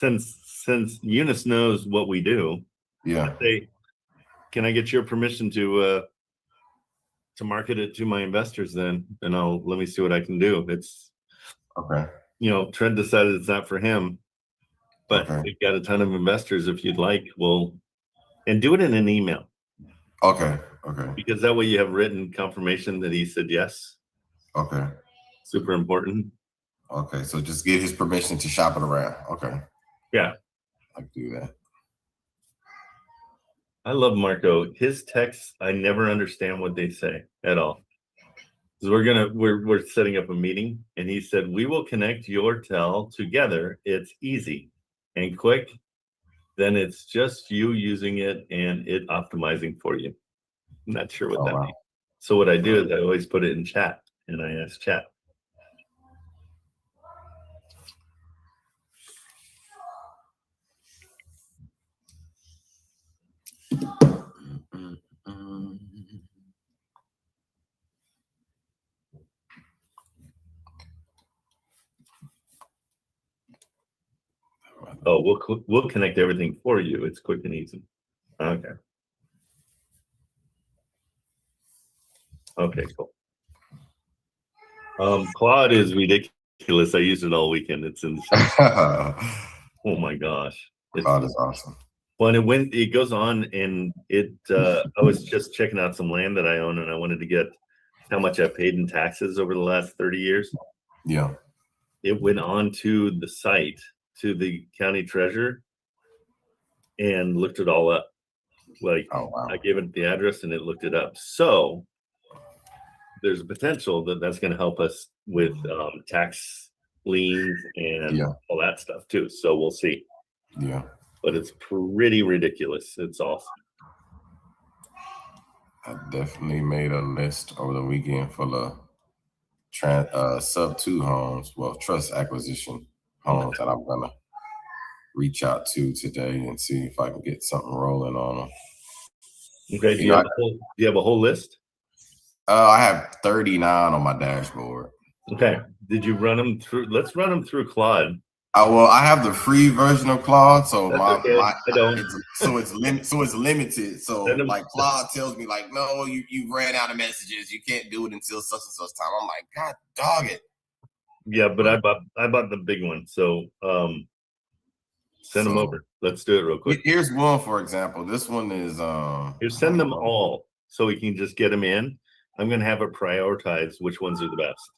since Eunice knows what we do, yeah. Can I get your permission to market it to my investors then? And let me see what I can do. It's okay. Trent decided it's not for him, but we've got a ton of investors. If you'd like, and do it in an email. Okay. Because that way you have written confirmation that he said yes. Okay. Super important. Okay, so just get his permission to shop it around. Okay. Yeah. I can do that. I love Marco. His texts, I never understand what they say at all. So we're setting up a meeting, and he said, we will connect your tel together. It's easy and quick. Then it's just you using it and it optimizing for you. I'm not sure what that means. So what I do is I always put it in chat, and I ask chat. Oh, we'll connect everything for you. It's quick and easy. Okay. Okay, cool. Claude is ridiculous. I used it all weekend. It's insane. Oh my gosh. Claude is awesome. Well, and it goes on, and I was just checking out some land that I own, and I wanted to get how much I paid in taxes over the last 30 years. Yeah. It went on to the site, to the county treasurer, and looked it all up. Like, I gave it the address, and it looked it up. So there's a potential that's going to help us with tax liens and all that stuff too. So we'll see. Yeah. But it's pretty ridiculous. It's awesome. I definitely made a list over the weekend for the sub 2 homes, trust acquisition homes that I'm gonna reach out to today and see if I can get something rolling on them. Okay, do you have a whole list? I have 39 on my dashboard. Okay, did you run them through? Let's run them through Claude. Well, I have the free version of Claude, so it's limited. So like Claude tells me like, no, you ran out of messages. You can't do it until such and such time. I'm like, God dog it. Yeah, but I bought the big one. So send them over. Let's do it real quick. Here's one, for example. This one is Here, send them all so we can just get them in. I'm gonna have it prioritize which ones are the best.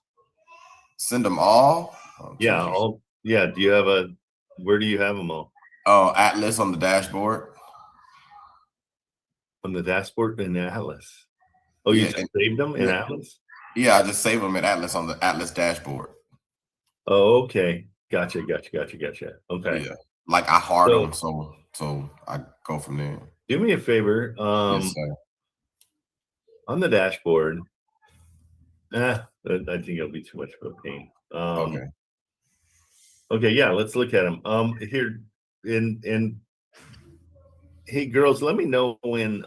Send them all? Yeah, all. Yeah, where do you have them all? Oh, Atlas on the dashboard. On the dashboard in Atlas. Oh, you just saved them in Atlas? Yeah, I just saved them in Atlas on the Atlas dashboard. Oh, okay. Gotcha. Okay. Yeah, like I hard them, so I go from there. Do me a favor. Yes, sir. On the dashboard, I think it'll be too much of a pain. Okay, yeah, let's look at them. Here hey girls, let me know when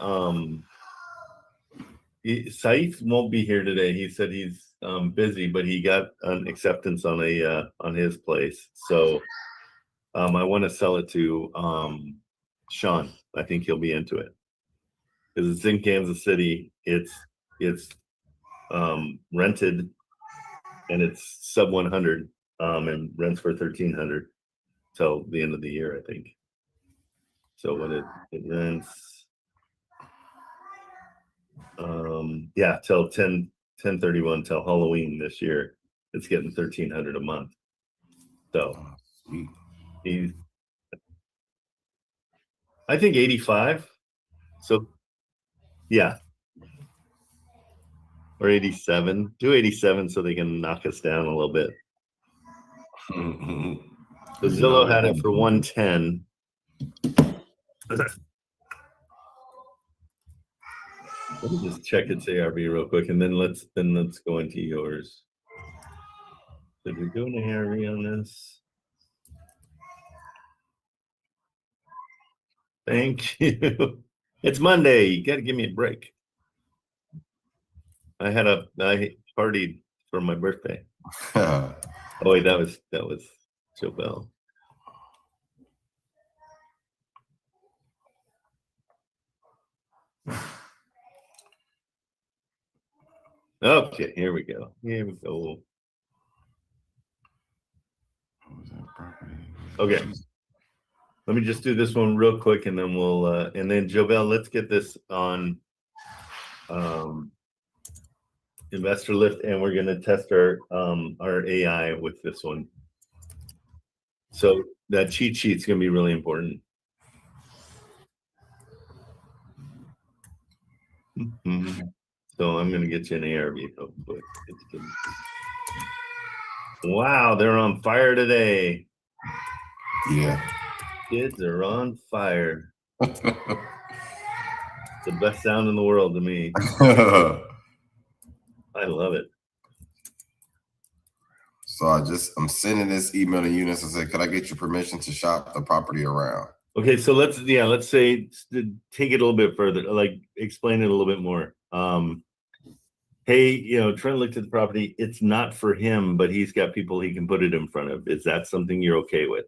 Saif won't be here today. He said he's busy, but he got an acceptance on his place. So I want to sell it to Sean. I think he'll be into it because it's in Kansas City. It's rented, and it's sub 100, and rents for 1,300 till the end of the year, I think. So when it rents, till 10/31 till Halloween this year, it's getting 1,300 a month. So he's, I think 85. So yeah. Or 87. Do 87 so they can knock us down a little bit. The Zillow had it for 110. Let me just check its ARV real quick, and then let's go into yours. Did we do an ARV on this? Thank you. It's Monday. You got to give me a break. I partied for my birthday. Oh wait, that was Joe Bell. Okay, here we go. Here we go. What was that property? Okay. Let me just do this one real quick, and then we'll and then Jovel, let's get this on investor lift, and we're gonna test our AI with this one. So that cheat sheet's gonna be really important. So I'm gonna get you an ARV real quick. Wow, they're on fire today. Yeah. Kids are on fire. The best sound in the world to me. I love it. So I'm sending this email to Eunice and say, could I get your permission to shop the property around? Okay, so let's say take it a little bit further, like explain it a little bit more. Hey, Trent looked at the property. It's not for him, but he's got people he can put it in front of. Is that something you're okay with?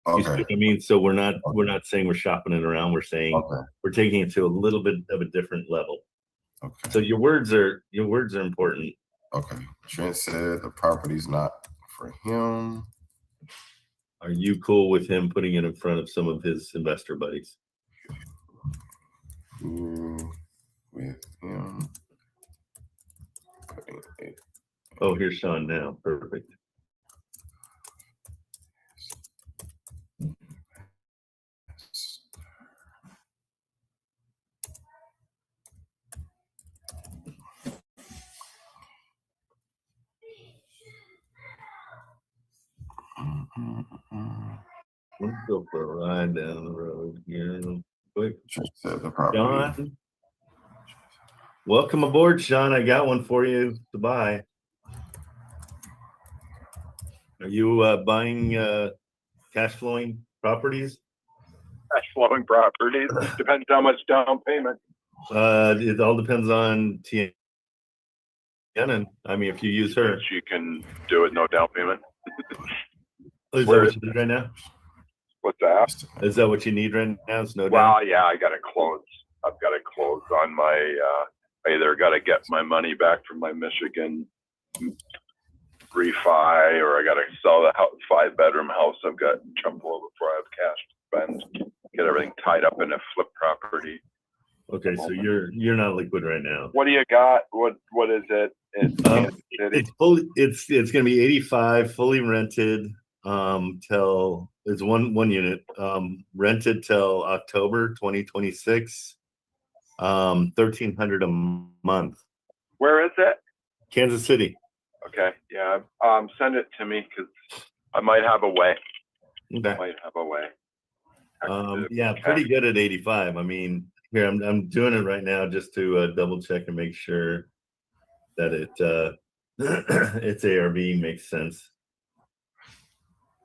You see Okay. what I mean? So we're not saying we're shopping it around. We're saying we're taking it to a little bit of a different level. Okay. So your words are important. Okay. Trent said the property's not for him. Are you cool with him putting it in front of some of his investor buddies? With him. Oh, here's Sean now. Perfect. Let's go for a ride down the road here real quick. John, welcome aboard, Sean. I got one for you to buy. Are you buying cash flowing properties? Cash flowing properties. Depends how much down payment. It all depends on Tiana. I mean, if you use her, she can do it no down payment. Is that what you need right now? What's that? Is that what you need right now? It's no down? Well, yeah, I got to close. I've got to close on my. I either got to get my money back from my Michigan refi, or I got to sell the 5-bedroom house I've got in Trumbull before I have cash to spend. Get everything tied up in a flip property. Okay, so you're not liquid right now. What do you got? What is it? It's fully. It's going to be 85, fully rented. Till it's one unit. Rented till October 2026. 1,300 a month. Where is it? Kansas City. Okay, yeah. Send it to me because I might have a way. Okay. Might have a way. Yeah, pretty good at 85. I mean, here I'm doing it right now just to double check and make sure that it its ARV makes sense.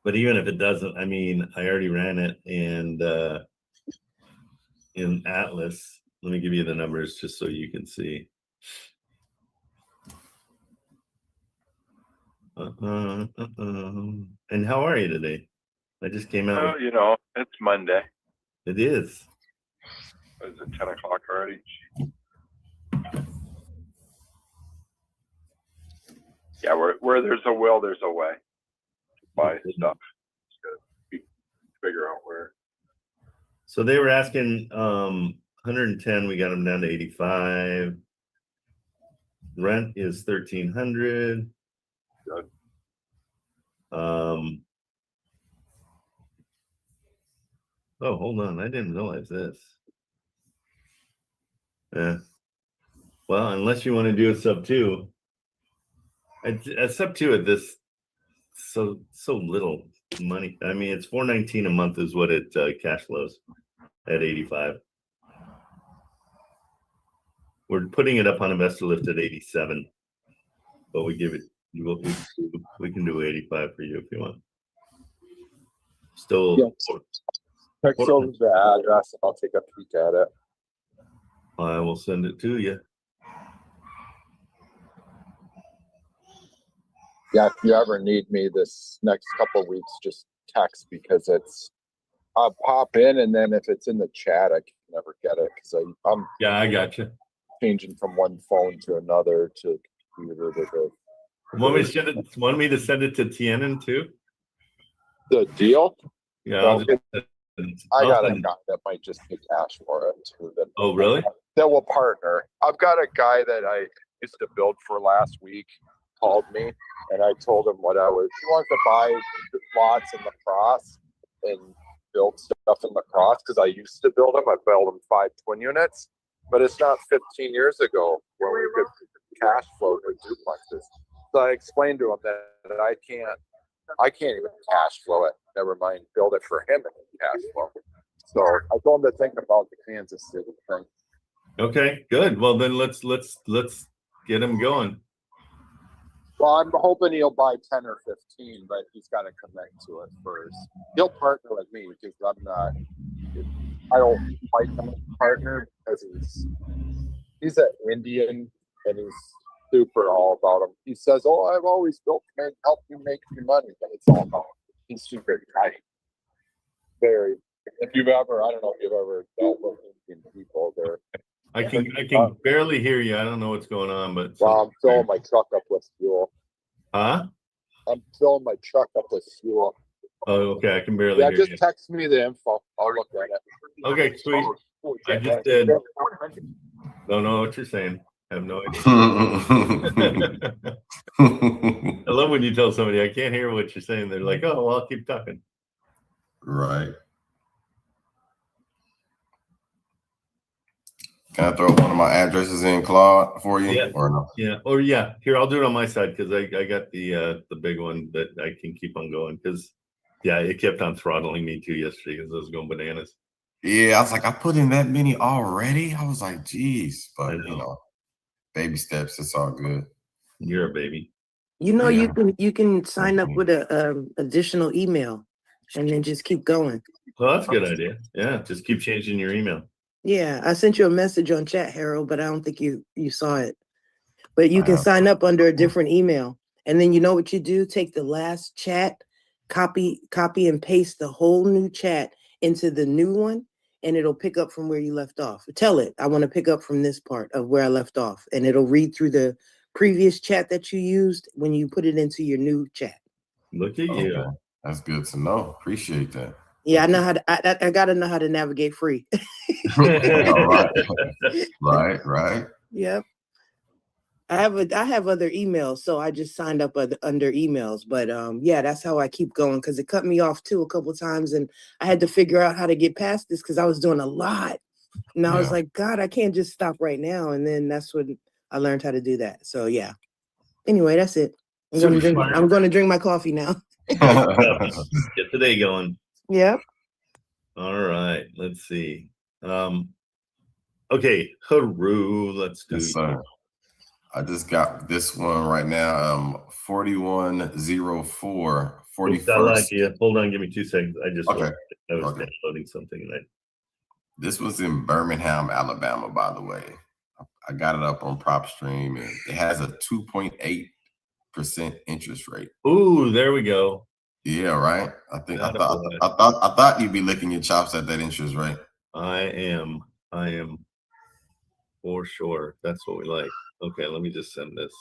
But even if it doesn't, I mean, I already ran it and in Atlas. Let me give you the numbers just so you can see. And how are you today? I just came out. Oh, it's Monday. It is. Is it 10 o'clock already? Yeah, where there's a will, there's a way to buy stuff. Just gotta figure out where. So they were asking 110. We got them down to 85. Rent is 1,300. Good. Oh, hold on. I didn't realize this. Well, unless you want to do a sub 2. A sub 2 at this so little money. I mean, it's $419 a month is what it cash flows at 85. We're putting it up on investor lift at 87, but we give it. We can do 85 for you if you want. Still. Yes. Text over the address. I'll take a peek at it. I will send it to you. Yeah, if you ever need me this next couple of weeks, just text because I'll pop in, and then if it's in the chat, I can never get it because I'm. Yeah, I got you. changing from one phone to another to computer to Want me to send it to Tienen too? the deal. Yeah, Well, I I'll got a send- guy that might just pay cash for it too. Oh, really? That will partner. I've got a guy that I used to build for last week called me, and I told him what I was. He wants to buy lots in La Crosse and build stuff in La Crosse because I used to build them. I built them 5 twin units, but it's not 15 years ago when we could cash flow with duplexes. So I explained to him that I can't even cash flow it. Never mind build it for him and cash flow. So I told him to think about the Kansas City thing. Okay, good. Well, then let's get him going. Well, I'm hoping he'll buy 10 or 15, but he's got to commit to it first. He'll partner with me because I don't like him as a partner because he's an Indian and he's super all about him. He says, "Oh, I've always built to help you make your money," but it's all about him. He's super tight. Very. If you've ever, I don't know if you've ever dealt with Indian people, they're. I can barely hear you. I don't know what's going on, but Well, I'm filling my truck up with fuel. huh? I'm filling my truck up with fuel. Oh, okay. I can barely Yeah, hear just you. text me the info. I'll look at it. Okay, sweet. I just did. Don't know what you're saying. I have no idea. I love when you tell somebody I can't hear what you're saying. They're like, "Oh, well, I'll keep talking." Right. Can I throw one of my addresses in, Claude, for you? Yeah. Or no? Yeah. Or yeah. Here, I'll do it on my side because I got the big one that I can keep on going because yeah, it kept on throttling me too yesterday because I was going bananas. Yeah, I was like, I put in that many already. I was like, geez, but you know, baby steps. It's all good. You're a baby. You know, Yeah. you can sign up with a additional email and then just keep going. Well, that's a good idea. Yeah, just keep changing your email. Yeah, I sent you a message on chat, Harold, but I don't think you saw it. But you can sign up under a different email. And then you know what you do? Take the last chat, copy and paste the whole new chat into the new one, and it'll pick up from where you left off. Tell it, I want to pick up from this part of where I left off. And it'll read through the previous chat that you used when you put it into your new chat. Look at you. Okay. That's good to know. Appreciate that. Yeah, I know how to. I gotta know how to navigate free. Right. Yep. I have other emails, so I just signed up under emails. But yeah, that's how I keep going because it cut me off too a couple of times, and I had to figure out how to get past this because I was doing a lot. And I was like, God, I can't just stop right now. And then that's when I learned how to do that. So yeah. Anyway, that's it. I'm going to drink my coffee now. Get the day going. Yep. All right. Let's see. Okay. Haru. Let's do. Yes, sir. I just got this one right now. 4104 41st. Hold on. Give me 2 seconds. I was Okay. downloading something. And This was in Birmingham, Alabama, by the way. I got it up on PropStream, and it has a 2.8% interest rate. ooh, there we go. Yeah, right. I thought you'd be licking your chops at that interest rate. I am for sure. That's what we like. Okay, let me just send this.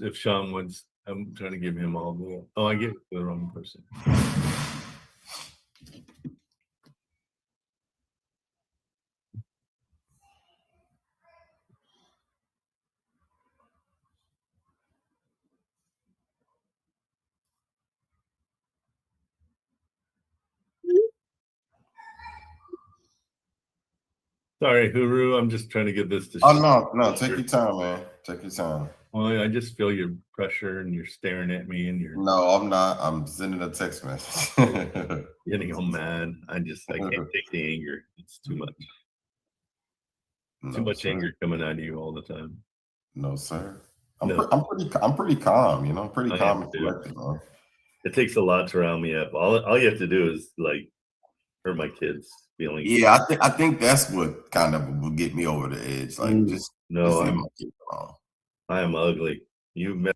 If Sean wants, I'm trying to give him all the. Oh, I get the wrong person. Sorry, Huru. I'm just trying to get this to. Oh no, take your time, man. Take your time. Well, I just feel your pressure and you're staring at me and you're. No, I'm not. I'm sending a text message. Getting all mad. I can't take the anger. It's too much. Too much anger coming out of you all the time. No, sir. I'm pretty calm, you know, pretty calm and collected, man. It takes a lot to round me up. All you have to do is like hurt my kids' feelings. Yeah, I think that's what kind of will get me over the edge. Like I am ugly. You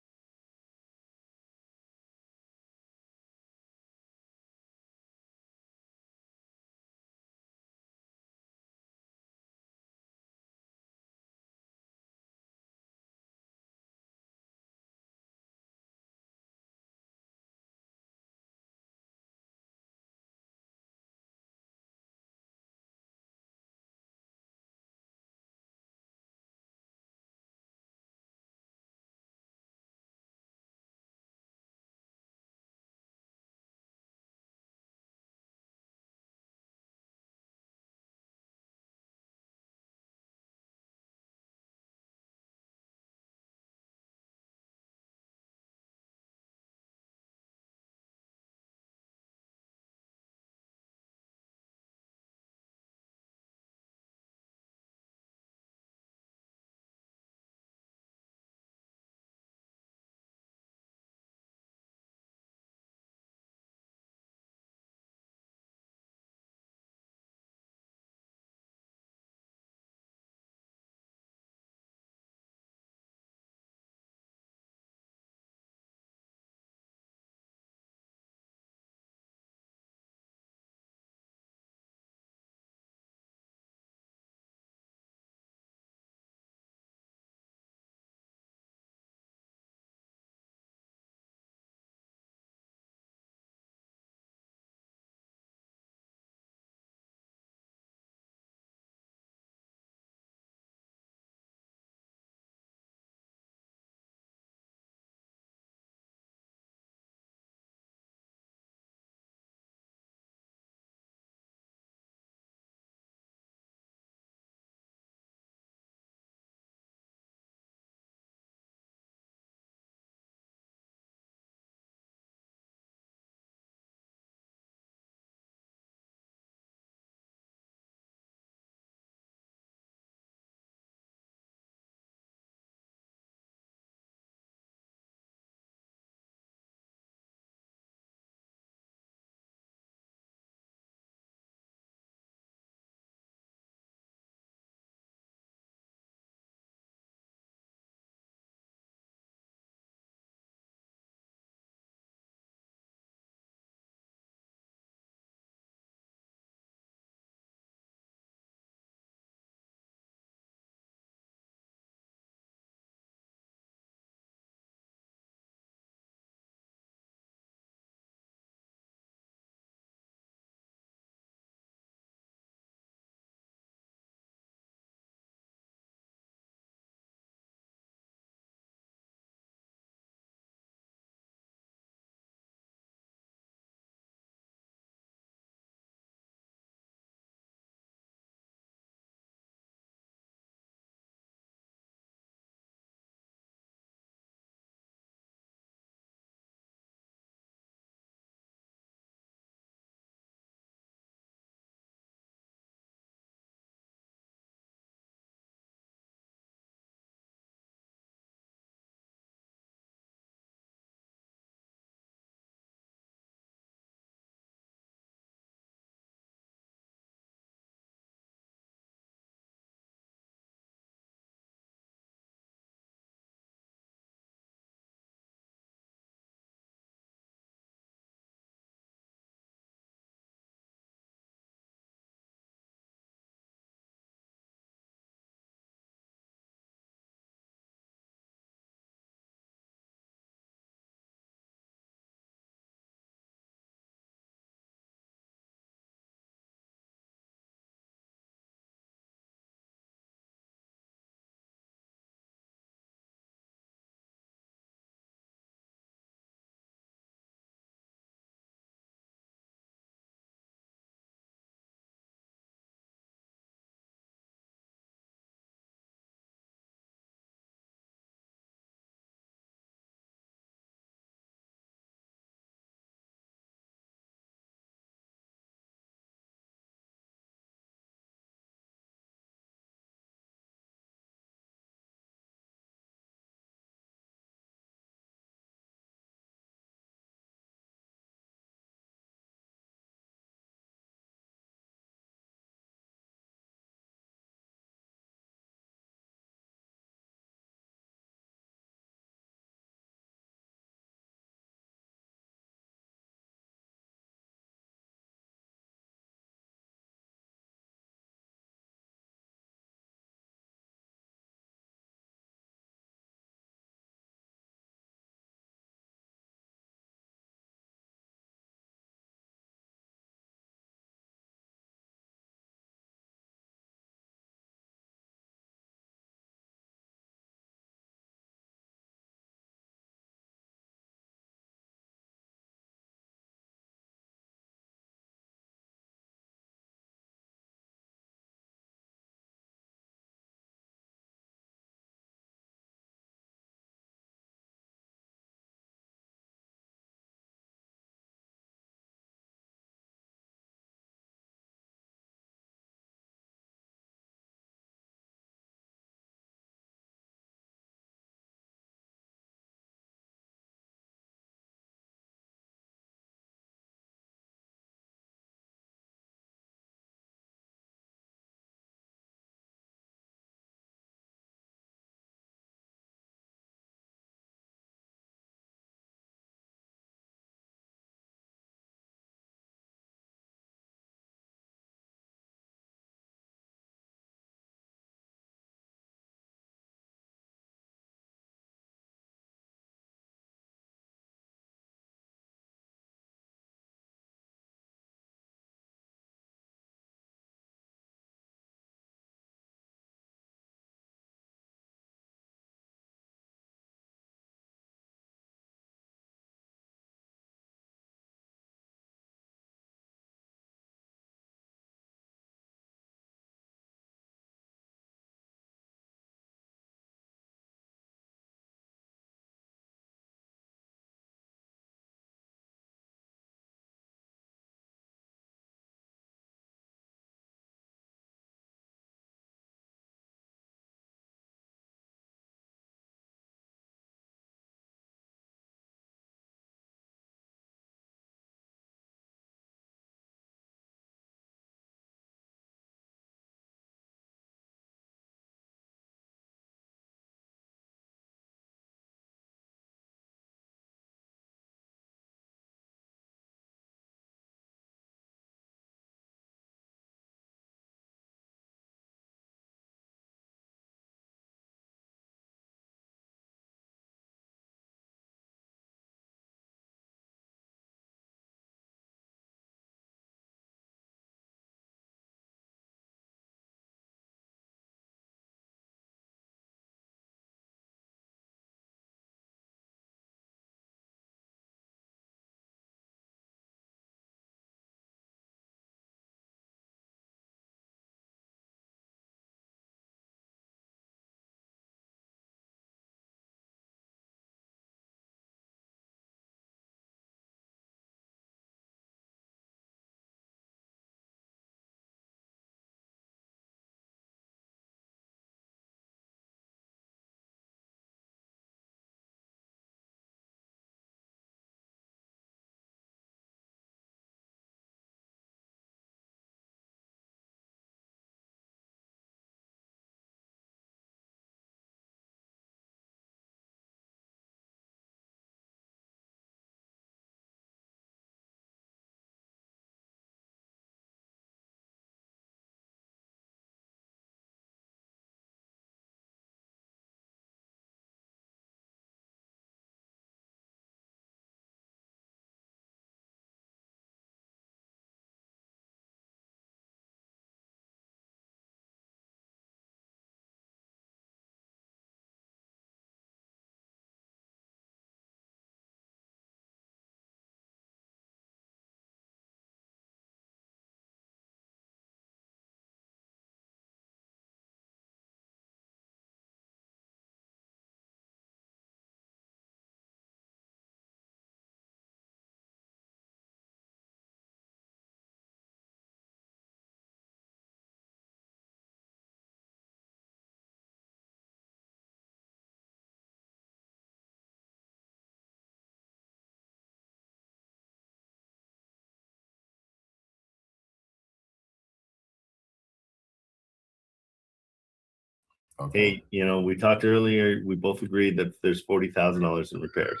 Hey, we talked earlier, we both agreed that there's $40,000 in repairs.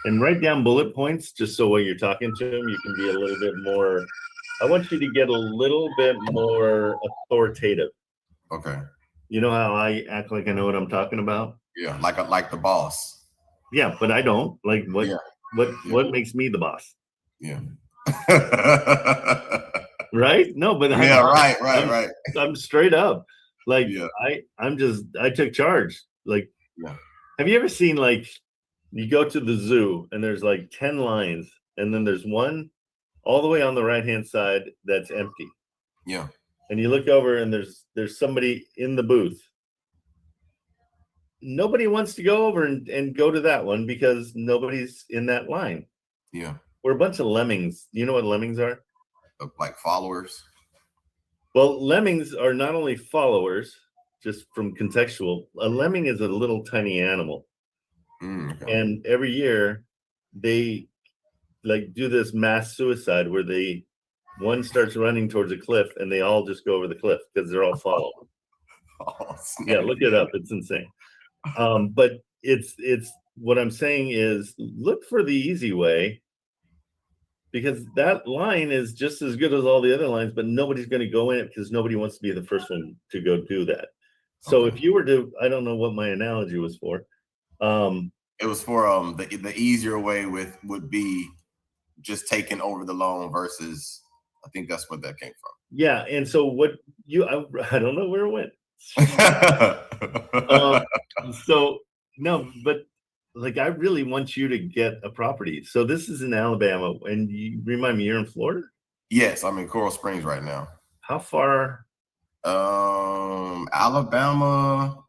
And write down bullet points, just so when you're talking to him, you can be a little bit more, I want you to get a little bit more authoritative. Okay. You know how I act like I know what I'm talking about? Yeah, like the boss. Yeah, but I don't. Like what Yeah. what makes me the boss? Yeah. Right? No, but Yeah, right. I'm straight up. Like Yeah. I took charge. Like, Yeah. have you ever seen, like, you go to the zoo and there's like 10 lines and then there's one all the way on the right hand side that's empty. Yeah. And you look over and there's somebody in the booth. Nobody wants to go over and go to that one because nobody's in that line. Yeah. We're a bunch of lemmings. You know what lemmings are? Like followers. Well, lemmings are not only followers, just from contextual. A lemming is a little tiny animal. Okay. And every year they like do this mass suicide where one starts running towards a cliff and they all just go over the cliff because they're all following. Oh, Yeah, look it up. It's insane. But it's what I'm saying is look for the easy way, because that line is just as good as all the other lines, but nobody's going to go in it because nobody wants to be the first one to go do that. So Okay. if you were to, I don't know what my analogy was for. It was for the easier way would be just taking over the loan versus, I think that's what that came from. Yeah, and so I don't know where it went. So no, but like I really want you to get a property. So this is in Alabama, and you remind me, you're in Florida? Yes, I'm in Coral Springs right now. How far? Alabama,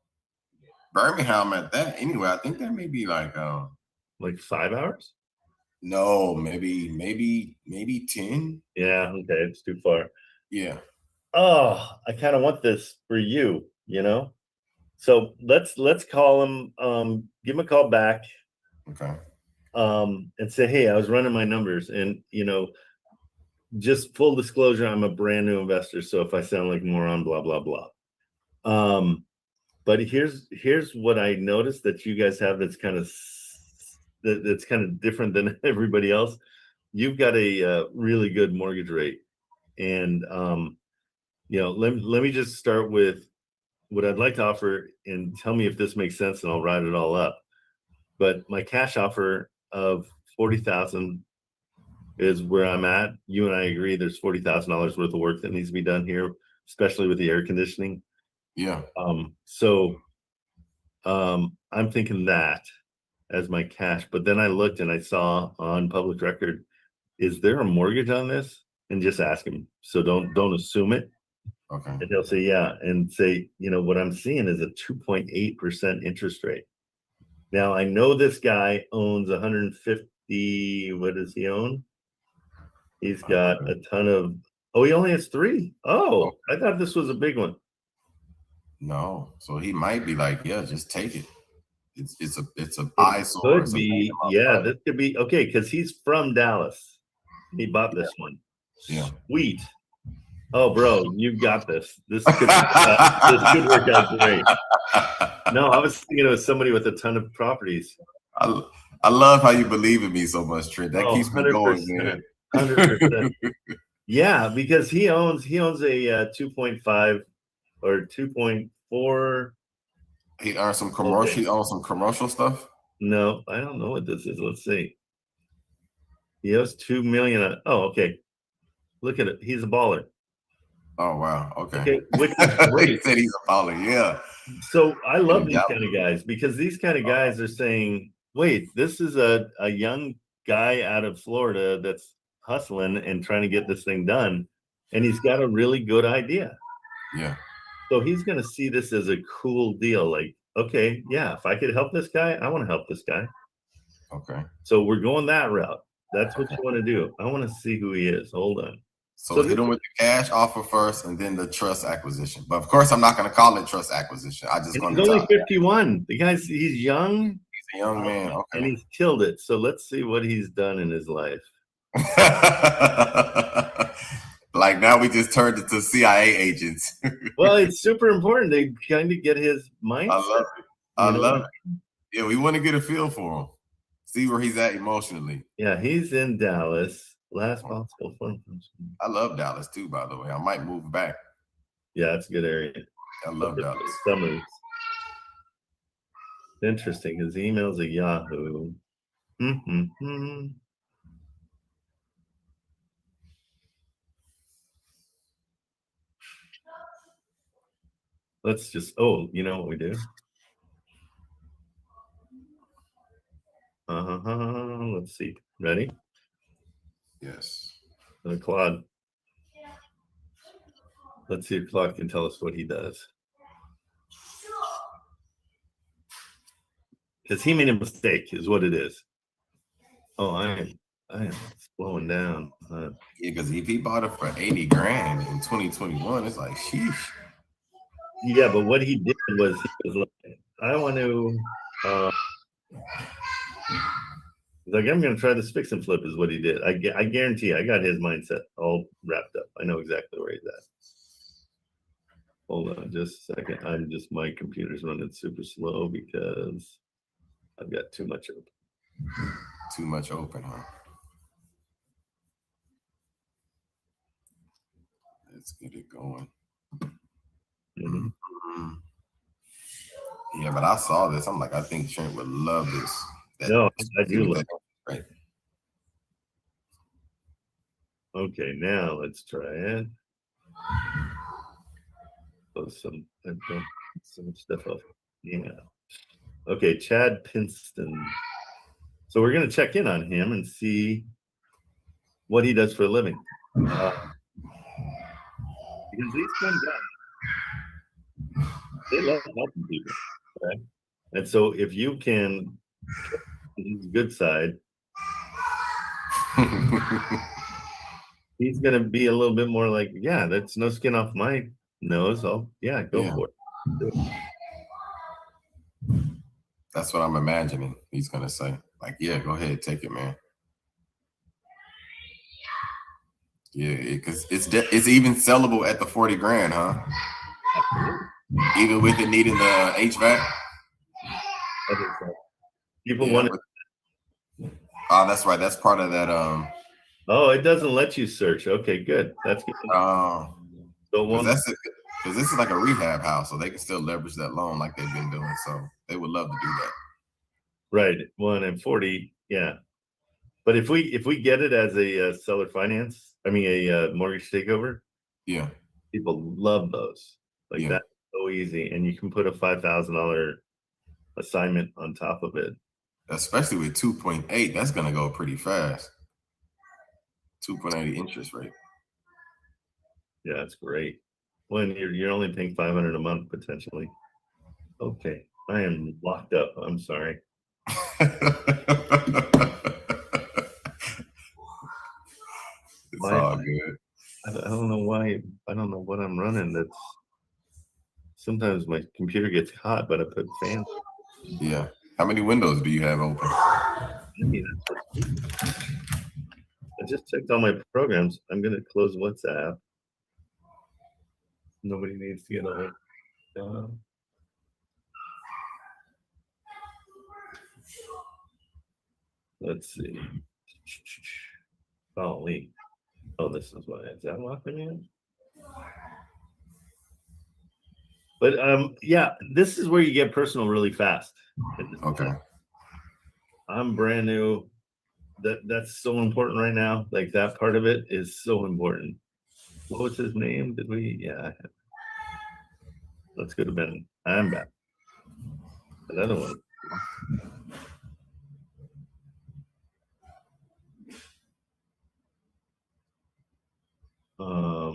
Birmingham at that. Anyway, I think that may be like 5 hours? No, maybe 10. Yeah, okay, it's too far. Yeah. Oh, I kind of want this for you, So let's call him, give him a call back. Okay. And say, hey, I was running my numbers, and just full disclosure, I'm a brand new investor, so if I sound like a moron, blah blah blah. But here's what I noticed that you guys have that's kind of different than everybody else. You've got a really good mortgage rate, and let me just start with what I'd like to offer, and tell me if this makes sense, and I'll write it all up. But my cash offer of $40,000 is where I'm at. You and I agree there's $40,000 worth of work that needs to be done here, especially with the air conditioning. Yeah. I'm thinking that as my cash. But then I looked and I saw on public record, is there a mortgage on this? And just ask him. So don't assume it. Okay. And they'll say, yeah. And say, what I'm seeing is a 2.8% interest rate. Now, I know this guy owns 150. What does he own? He's got a ton of, he only has 3. Oh, I thought this was a big one. No. So he might be like, yeah, just take it. It's a eyesore. Could be, yeah, this could be, okay, because he's from Dallas. He bought this one. Yeah. Sweet. Oh, bro, you got this. This could work out great. No, I was thinking it was somebody with a ton of properties. I love how you believe in me so much, Trent. That keeps me going, man. 100%. Yeah, because he owns a 2.5 or 2.4. He earned some commercial. Okay. He owns some commercial stuff. No, I don't know what this is. Let's see. He owes $2 million. Oh, okay. Look at it. He's a baller. Oh wow. Okay. Okay, which is great. He said he's a baller. Yeah. So I love these kind of guys, because these kind of guys are saying, wait, this is a young guy out of Florida that's hustling and trying to get this thing done, and he's got a really good idea. Yeah. So he's going to see this as a cool deal. Like, okay, yeah, if I could help this guy, I want to help this guy. Okay. So we're going that route. That's what you want to do. I want to see who he is. Hold on. So hit him with the cash offer first, and then the trust acquisition. But of course, I'm not going to call it trust acquisition. He's only 51. The guy's he's young. He's a young man. Okay. And he's killed it. So let's see what he's done in his life. Like now we just turned it to CIA agents. Well, it's super important. They kind of get his mindset. I love it. I you know? love it. Yeah, we want to get a feel for him. See where he's at emotionally. Yeah, he's in Dallas. Last possible phone. I love Dallas too, by the way. I might move back. Yeah, it's a good area. I love Dallas. Summers. Interesting. His email's a Yahoo. Mm-hmm. Let's just, oh, you know what we do? Let's see. Ready? Yes. Claude. Let's see if Claude can tell us what he does. Because he made a mistake, is what it is. Oh, I am slowing down. Yeah, because if he bought it for 80 grand in 2021, it's like, sheesh. Yeah, but what he did was he was like, I want to he's like, I'm gonna try this fix and flip is what he did. I guarantee I got his mindset all wrapped up. I know exactly where he's at. Hold on just a second. My computer's running super slow because I've got too much open. Too much open, huh? Let's get it going. Mm-hmm. Yeah, but I saw this. I'm like, I think Trent would love this. No, I do love it. Right. Okay, now let's try it. Oh, some stuff off. Yeah. Okay, Chad Pinston. So we're gonna check in on him and see what he does for a living. Because these fun guys, they love helping people, right? And so if you can, his good side, he's gonna be a little bit more like, yeah, that's no skin off my nose. Go for it. That's what I'm imagining he's gonna say. Like, yeah, go ahead, take it, man. Yeah, because it's even sellable at the 40 grand, huh? Even with it needing the HVAC. People want it. Oh, that's right. That's part of that. Oh, it doesn't let you search. Okay, good. That's good. Because this is like a rehab house, so they can still leverage that loan like they've been doing. So they would love to do that. Right, 1 and 40, yeah. But if we get it as a seller finance, a mortgage takeover, yeah, people love those. Like that's so easy, and you can put a $5,000 assignment on top of it. Especially with 2.8, that's gonna go pretty fast. 2.8 interest rate. Yeah, that's great. When you're only paying $500 a month potentially. Okay, I am locked up. I'm sorry. It's all good. I don't know why. I don't know what I'm running. That's sometimes my computer gets hot, but I put fans. Yeah. How many windows do you have open? I just checked all my programs. I'm gonna close WhatsApp. Nobody needs to get a hold. Let's see. Golly. Oh, this is what is that locking in? But yeah, this is where you get personal really fast. Okay. I'm brand new. That's so important right now. Like that part of it is so important. What was his name? Did we? Yeah. Let's go to Ben. I'm back. Another one.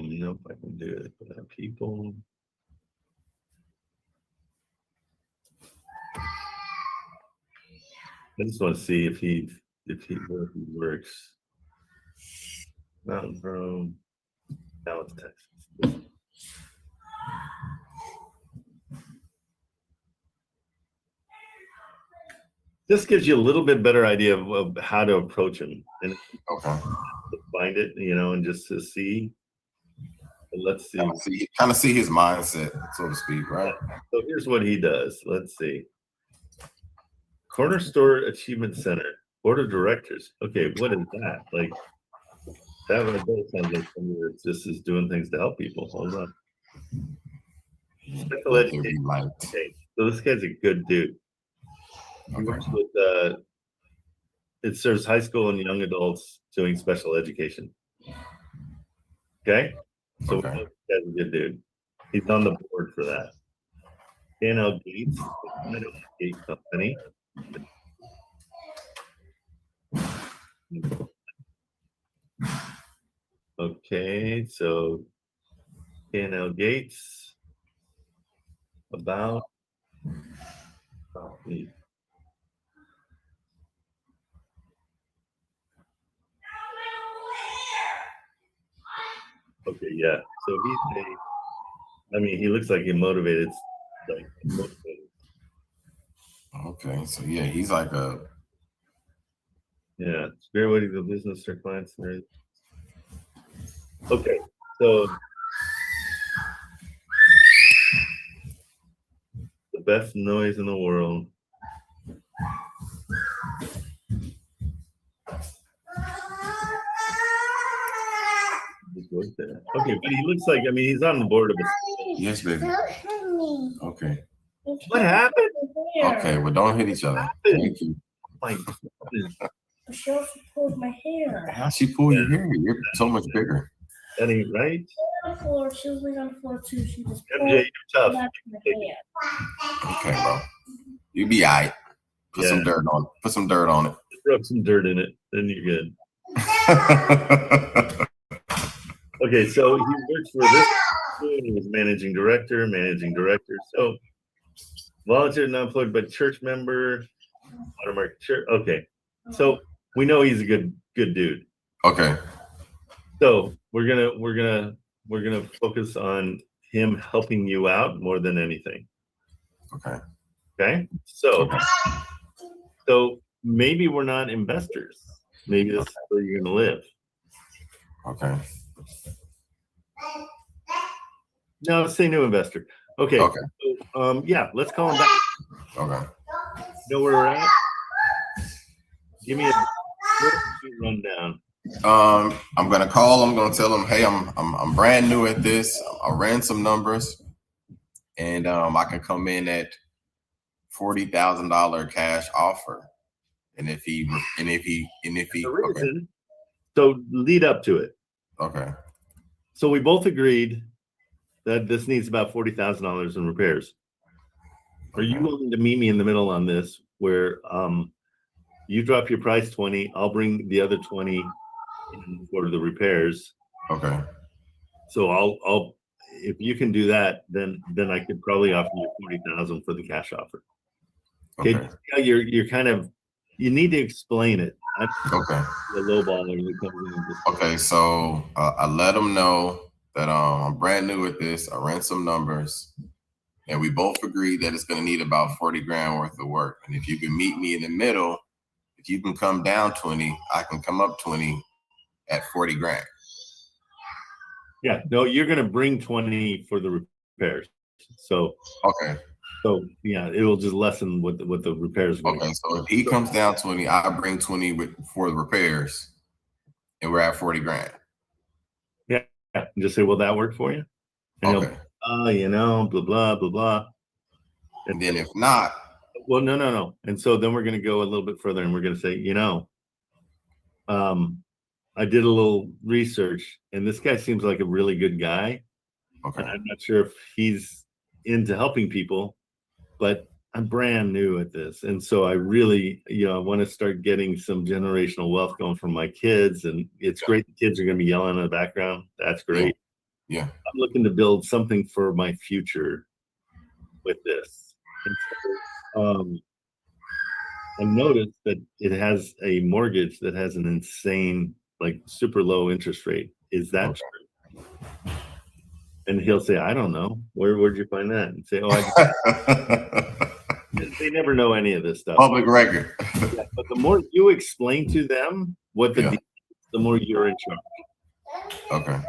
Nope, I can do it. People. I just want to see if he works. Mountain Grove, Dallas, Texas. This gives you a little bit better idea of how to approach him and okay. find it, and just to see Let's see. Kind of see his mindset, so to speak, right? So here's what he does. Let's see. Corner Store Achievement Center, Board of Directors. Okay, what is that? Like, that one does sound like somebody that just is doing things to help people. Hold on. Special Let there be education. light. Okay, so this guy's a good dude. He Okay. works with, it serves high school and young adults doing special education. Okay? So Okay. we know this guy's a good dude. He's on the board for that. Daniel Gates, the Gate Company. Okay, so Daniel Gates about okay, yeah. So he looks like he motivated, like motivated. Okay, so yeah, he's like a Yeah, spearheading the business or clients. Okay, so the best noise in the world. Okay, but he looks like, he's on the board of a. yes, baby. Okay. What happened? Okay, well, don't hit each other. Thank you. My goodness. She also pulled my hair. How she pull your hair? You're so much bigger. That ain't right. On the floor. She was laying on the floor too. She just pulled MJ, you're tough. my hair. Okay, bro. You be all right. Put some dirt on it. Put some dirt on it. Rub some dirt in it, then you're good. Okay, so he works for this. He was managing director. So volunteer, not employed, but church member. Watermark church. Okay, so we know he's a good dude. Okay. So we're gonna focus on him helping you out more than anything. Okay. Okay. So maybe we're not investors. Maybe this is where you're gonna live. Okay. No, say new investor. Okay. Okay. So, yeah, let's call him back. Okay. Know where we're at? Give me a rundown. I'm gonna call. I'm gonna tell them, hey, I'm brand new at this. I ran some numbers, and I can come in at $40,000 cash offer. And if he The reason, so lead up to it. Okay. So we both agreed that this needs about $40,000 in repairs. Are you willing to meet me in the middle on this, where you drop your price 20, I'll bring the other 20 in for the repairs. Okay. So I'll if you can do that, then I could probably offer you 40,000 for the cash offer. Okay. Yeah, you're kind of, you need to explain it. Okay. The low baller who comes in and just, Okay, so I let them know that I'm brand new at this. I ran some numbers, and we both agreed that it's going to need about 40 grand worth of work. And if you can meet me in the middle, if you can come down 20, I can come up 20 at 40 grand. yeah, no, you're going to bring 20 for the repairs. So Okay. So yeah, it will just lessen what the repairs. Okay, so if he comes down 20, I bring 20 for the repairs, and we're at 40 grand. Yeah, and just say, will that work for you? And Okay. blah blah blah blah. And then if not, well, no. And so then we're going to go a little bit further, and we're going to say, I did a little research, and this guy seems like a really good guy. okay, And I'm not sure if he's into helping people, but I'm brand new at this. And so I really, I want to start getting some generational wealth going from my kids. And it's great. The kids are going to be yelling in the background. That's great. Yeah. I'm looking to build something for my future with this. And so, I noticed that it has a mortgage that has an insane, like super low interest rate. Is that true? And he'll say, I don't know. Where'd you find that? And say, they never know any of this stuff. Public record. Yeah, but the more you explain to them what the deal is, the more you're in charge. Okay.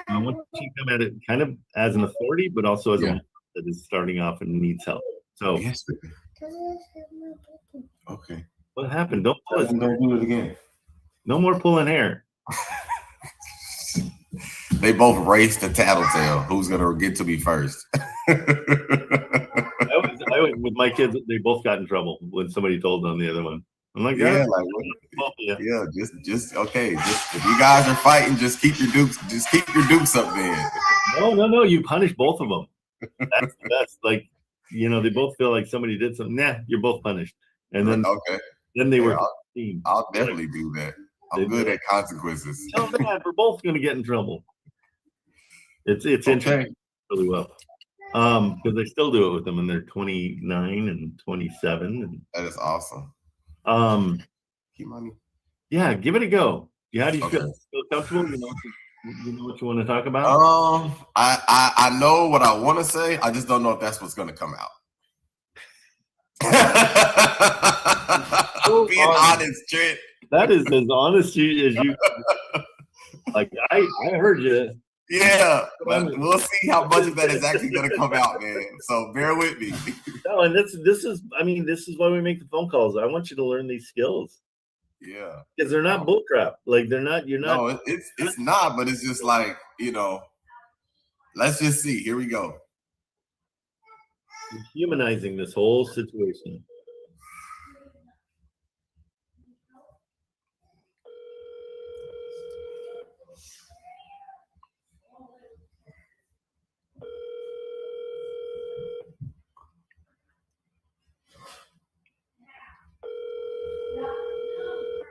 I want you to come at it kind of as an authority, but also as a Yeah. mom that is starting off and needs help. So Yes. Okay. what happened? Don't pull his, Don't do it again. no more pulling hair. They both race the tattletale. Who's gonna get to me first? I always, with my kids, they both got in trouble when somebody told on the other one. I'm like, Yeah, yeah, like yeah. yeah, just okay. Just if you guys are fighting, just keep your dukes up then. No. You punish both of them. That's the best. Like, you know, they both feel like somebody did something. Nah, you're both punished. And then Okay, they yeah, work as a team. I'll definitely do that. I'm good at consequences. Tell Dad we're both going to get in trouble. It's interesting Okay. really well. Because they still do it with them, and they're 29 and 27, and That is awesome. Keep money. yeah, give it a go. Yeah, how do you Okay. feel comfortable? You know what you want to talk about? I know what I want to say. I just don't know if that's what's going to come out. I'm being honest, Trent. That is as honest as you. Like I heard you. Yeah, but we'll see how much of that is actually going to come out, man. So bear with me. No, and this is why we make the phone calls. I want you to learn these skills Yeah, because they're not bullcrap. Like they're not. You're not. no, it's not, but it's just like, you know. Let's just see. Here we go. You're humanizing this whole situation.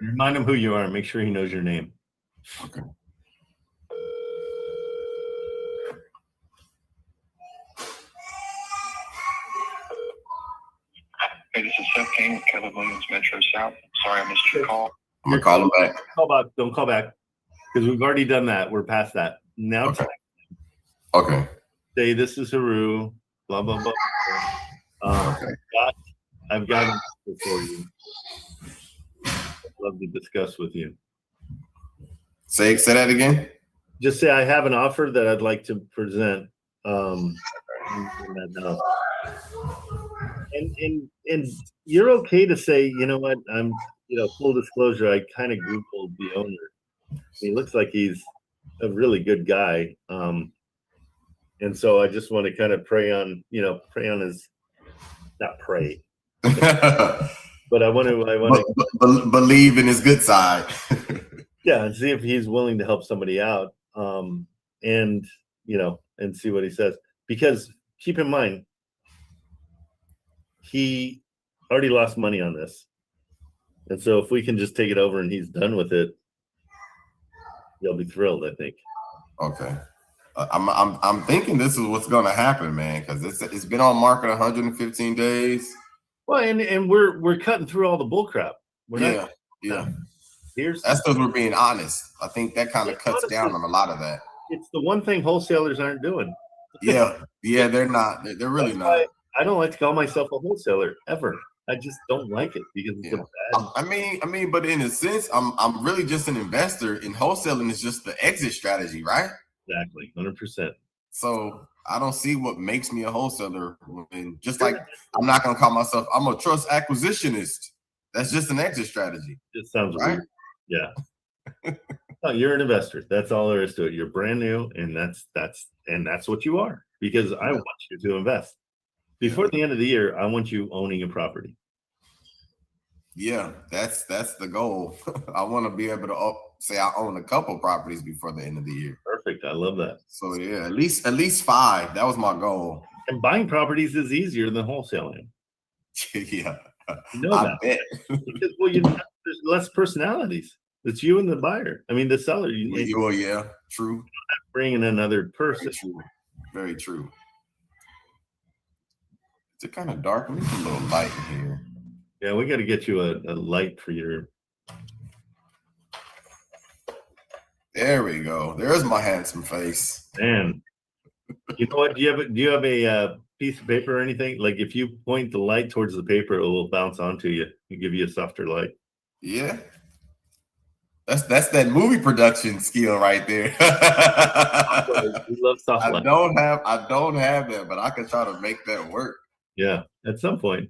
Remind him who you are and make sure he knows your name. Okay. Hey, this is Seth King with Keller Williams Metro South. Sorry I missed your call. I'm gonna call him back. Don't call back because we've already done that. We're past that. Now Okay. Okay. say this is Haru. Blah blah blah. Okay. I've got an offer for you. I'd love to discuss with you. Say that again. Just say I have an offer that I'd like to present. And you're okay to say, you know what, I'm, full disclosure, I kind of Googled the owner. He looks like he's a really good guy. And so I just want to kind of prey on his, not pray, but I want to believe in his good side. yeah, and see if he's willing to help somebody out. And see what he says. Because keep in mind, he already lost money on this. And so if we can just take it over and he's done with it, he'll be thrilled, I think. Okay. I'm thinking this is what's going to happen, man, because it's been on market 115 days. Well, and we're cutting through all the bull crap. Yeah. That's because we're being honest. I think that kind of cuts down on a lot of that. It's the one thing wholesalers aren't doing. Yeah, they're not. They're really not. I don't like to call myself a wholesaler ever. I just don't like it because it's a bad. I mean, but in a sense, I'm really just an investor, and wholesaling is just the exit strategy, right? Exactly, 100%. So I don't see what makes me a wholesaler. And just like I'm not gonna call myself, I'm a trust acquisitionist. That's just an exit strategy. It sounds right. Weird. Yeah. No, you're an investor. That's all there is to it. You're brand new, and that's what you are. Because I want you to invest. Before the end of the year, I want you owning a property. Yeah, that's the goal. I want to be able to say I own a couple properties before the end of the year. Perfect. I love that. So yeah, at least 5. That was my goal. And buying properties is easier than wholesaling. Yeah, I bet. Because there's less personalities. It's you and the buyer. I mean, the seller. Yeah, true. Bringing another person. Very true. Is it kind of dark? Let me put a little light in here. Yeah, we got to get you a light for your. There we go. There's my handsome face. Man, you know what? Do you have a piece of paper or anything? Like if you point the light towards the paper, it will bounce onto you and give you a softer light. Yeah. That's that movie production skill right there. We love soft I light. don't have that, but I can try to make that work. Yeah, at some point.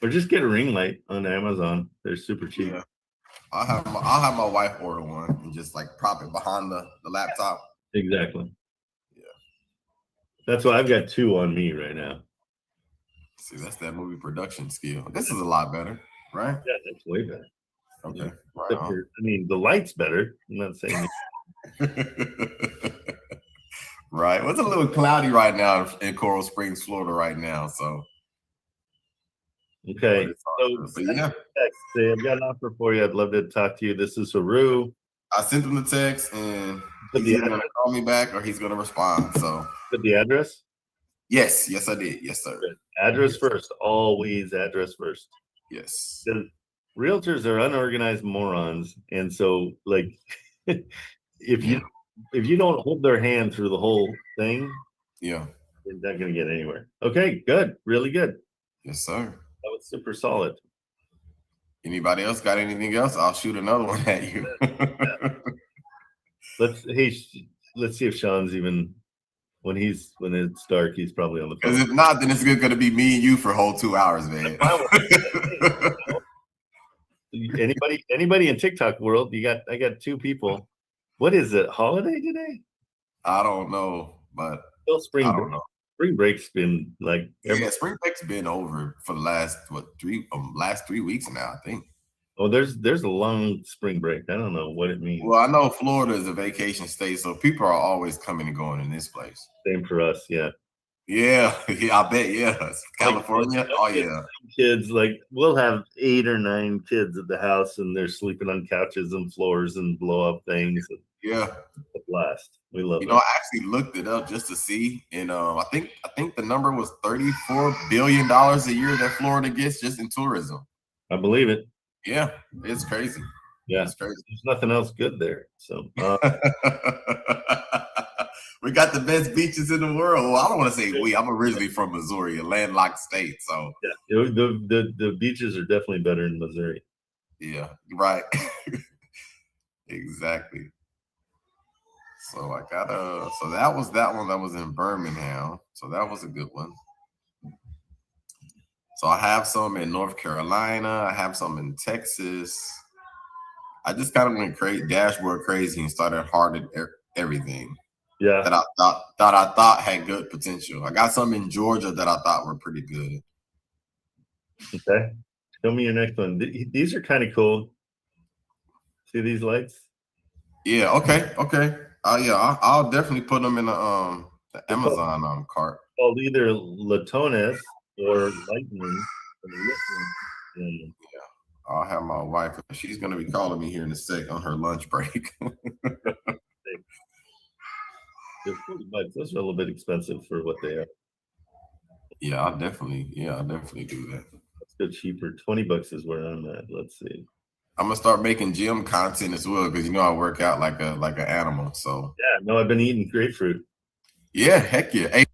Or just get a ring light on Amazon. They're super cheap. Yeah. I'll have my wife order one and just like prop it behind the laptop. Exactly. Yeah. That's why I've got 2 on me right now. See, that's that movie production skill. This is a lot better, right? Yeah, that's way better. Okay. Right Except on. for, I mean, the light's better. I'm not saying Right. Well, it's a little cloudy right now in Coral Springs, Florida, right now. So okay. but yeah, Say, I've got an offer for you. I'd love to talk to you. This is Haru. I sent him the text, and Put he's the either gonna call me back or he's gonna respond. So Put the address. yes, I did. Yes, sir. Good. Address first. Always address first. Yes. The realtors are unorganized morons, and so like, if you don't hold their hand through the whole thing, Yeah. you're not going to get anywhere. Okay, good, really good. Yes, sir. That was super solid. Anybody else got anything else? I'll shoot another one at you. Let's see if Sean's even when it's dark. He's probably on the Because phone. if not, then it's going to be me and you for a whole 2 hours, man. Anybody in TikTok world? I got 2 people. What is it? Holiday today? I don't know, but Still spring I break. don't know. Spring break's been like Yeah, spring break's been over for the last last 3 weeks now, I think. Oh, there's a long spring break. I don't know what it means. Well, I know Florida is a vacation state, so people are always coming and going in this place. Same for us, yeah. Yeah, I bet. Yeah, California. Like, Oh yeah. Kids, like we'll have 8 or 9 kids at the house, and they're sleeping on couches and floors and blow up things. Yeah. A blast. We love it. I actually looked it up just to see, and I think the number was $34 billion a year that Florida gets just in tourism. I believe it. Yeah, it's crazy. Yeah, it's crazy. There's nothing else good there. So we got the best beaches in the world. Well, I don't want to say we. I'm originally from Missouri, a landlocked state. So yeah, the beaches are definitely better in Missouri. Yeah, right. Exactly. So I got so that was that one that was in Birmingham. So that was a good one. So I have some in North Carolina. I have some in Texas. I just kind of went dashboard crazy and started harding everything. Yeah. That I thought had good potential. I got some in Georgia that I thought were pretty good. Okay. Show me your next one. These are kind of cool. See these lights? Yeah. Okay. Yeah. I'll definitely put them in the Amazon cart. Called either Latones or Lightning. Yeah. I'll have my wife. She's gonna be calling me here in a sec on her lunch break. They're $40. Those are a little bit expensive for what they are. Yeah, I'll definitely do that. Let's go cheaper. $20 is where I'm at. Let's see. I'm gonna start making gym content as well because I work out like an animal. So yeah, no, I've been eating grapefruit. Yeah, heck yeah. Hey,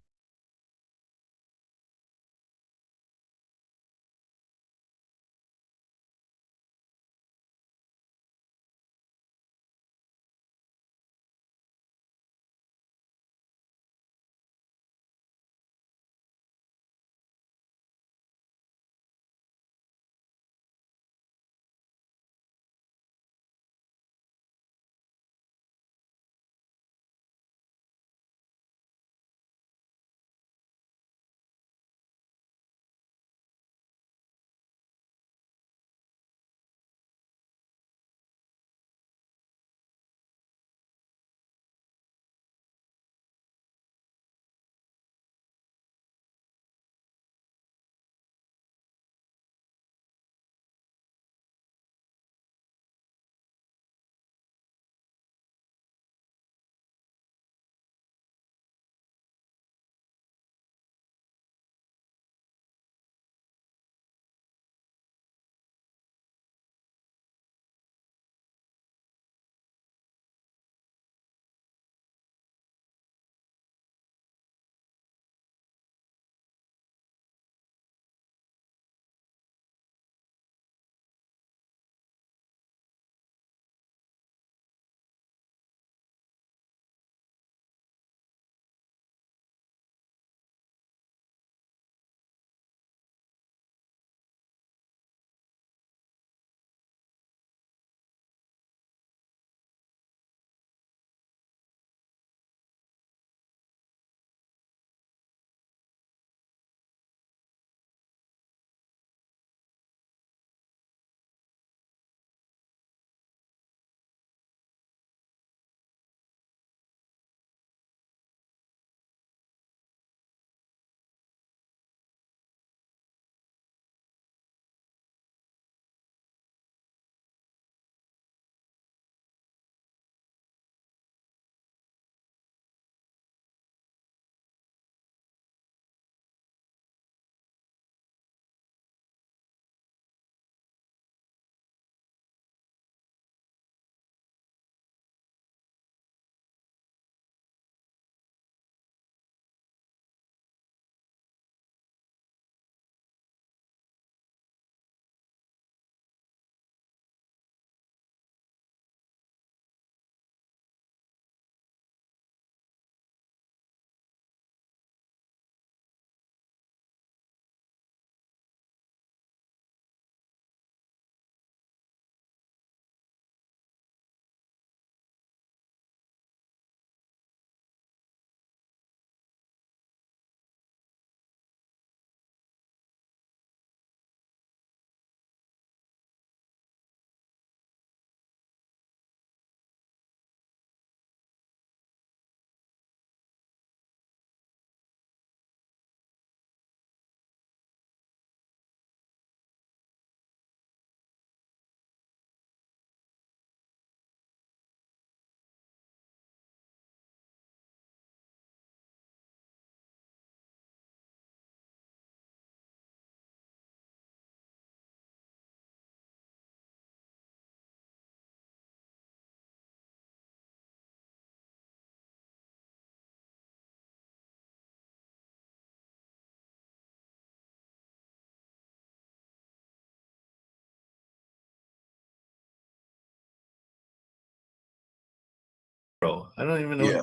I don't even know. Yeah.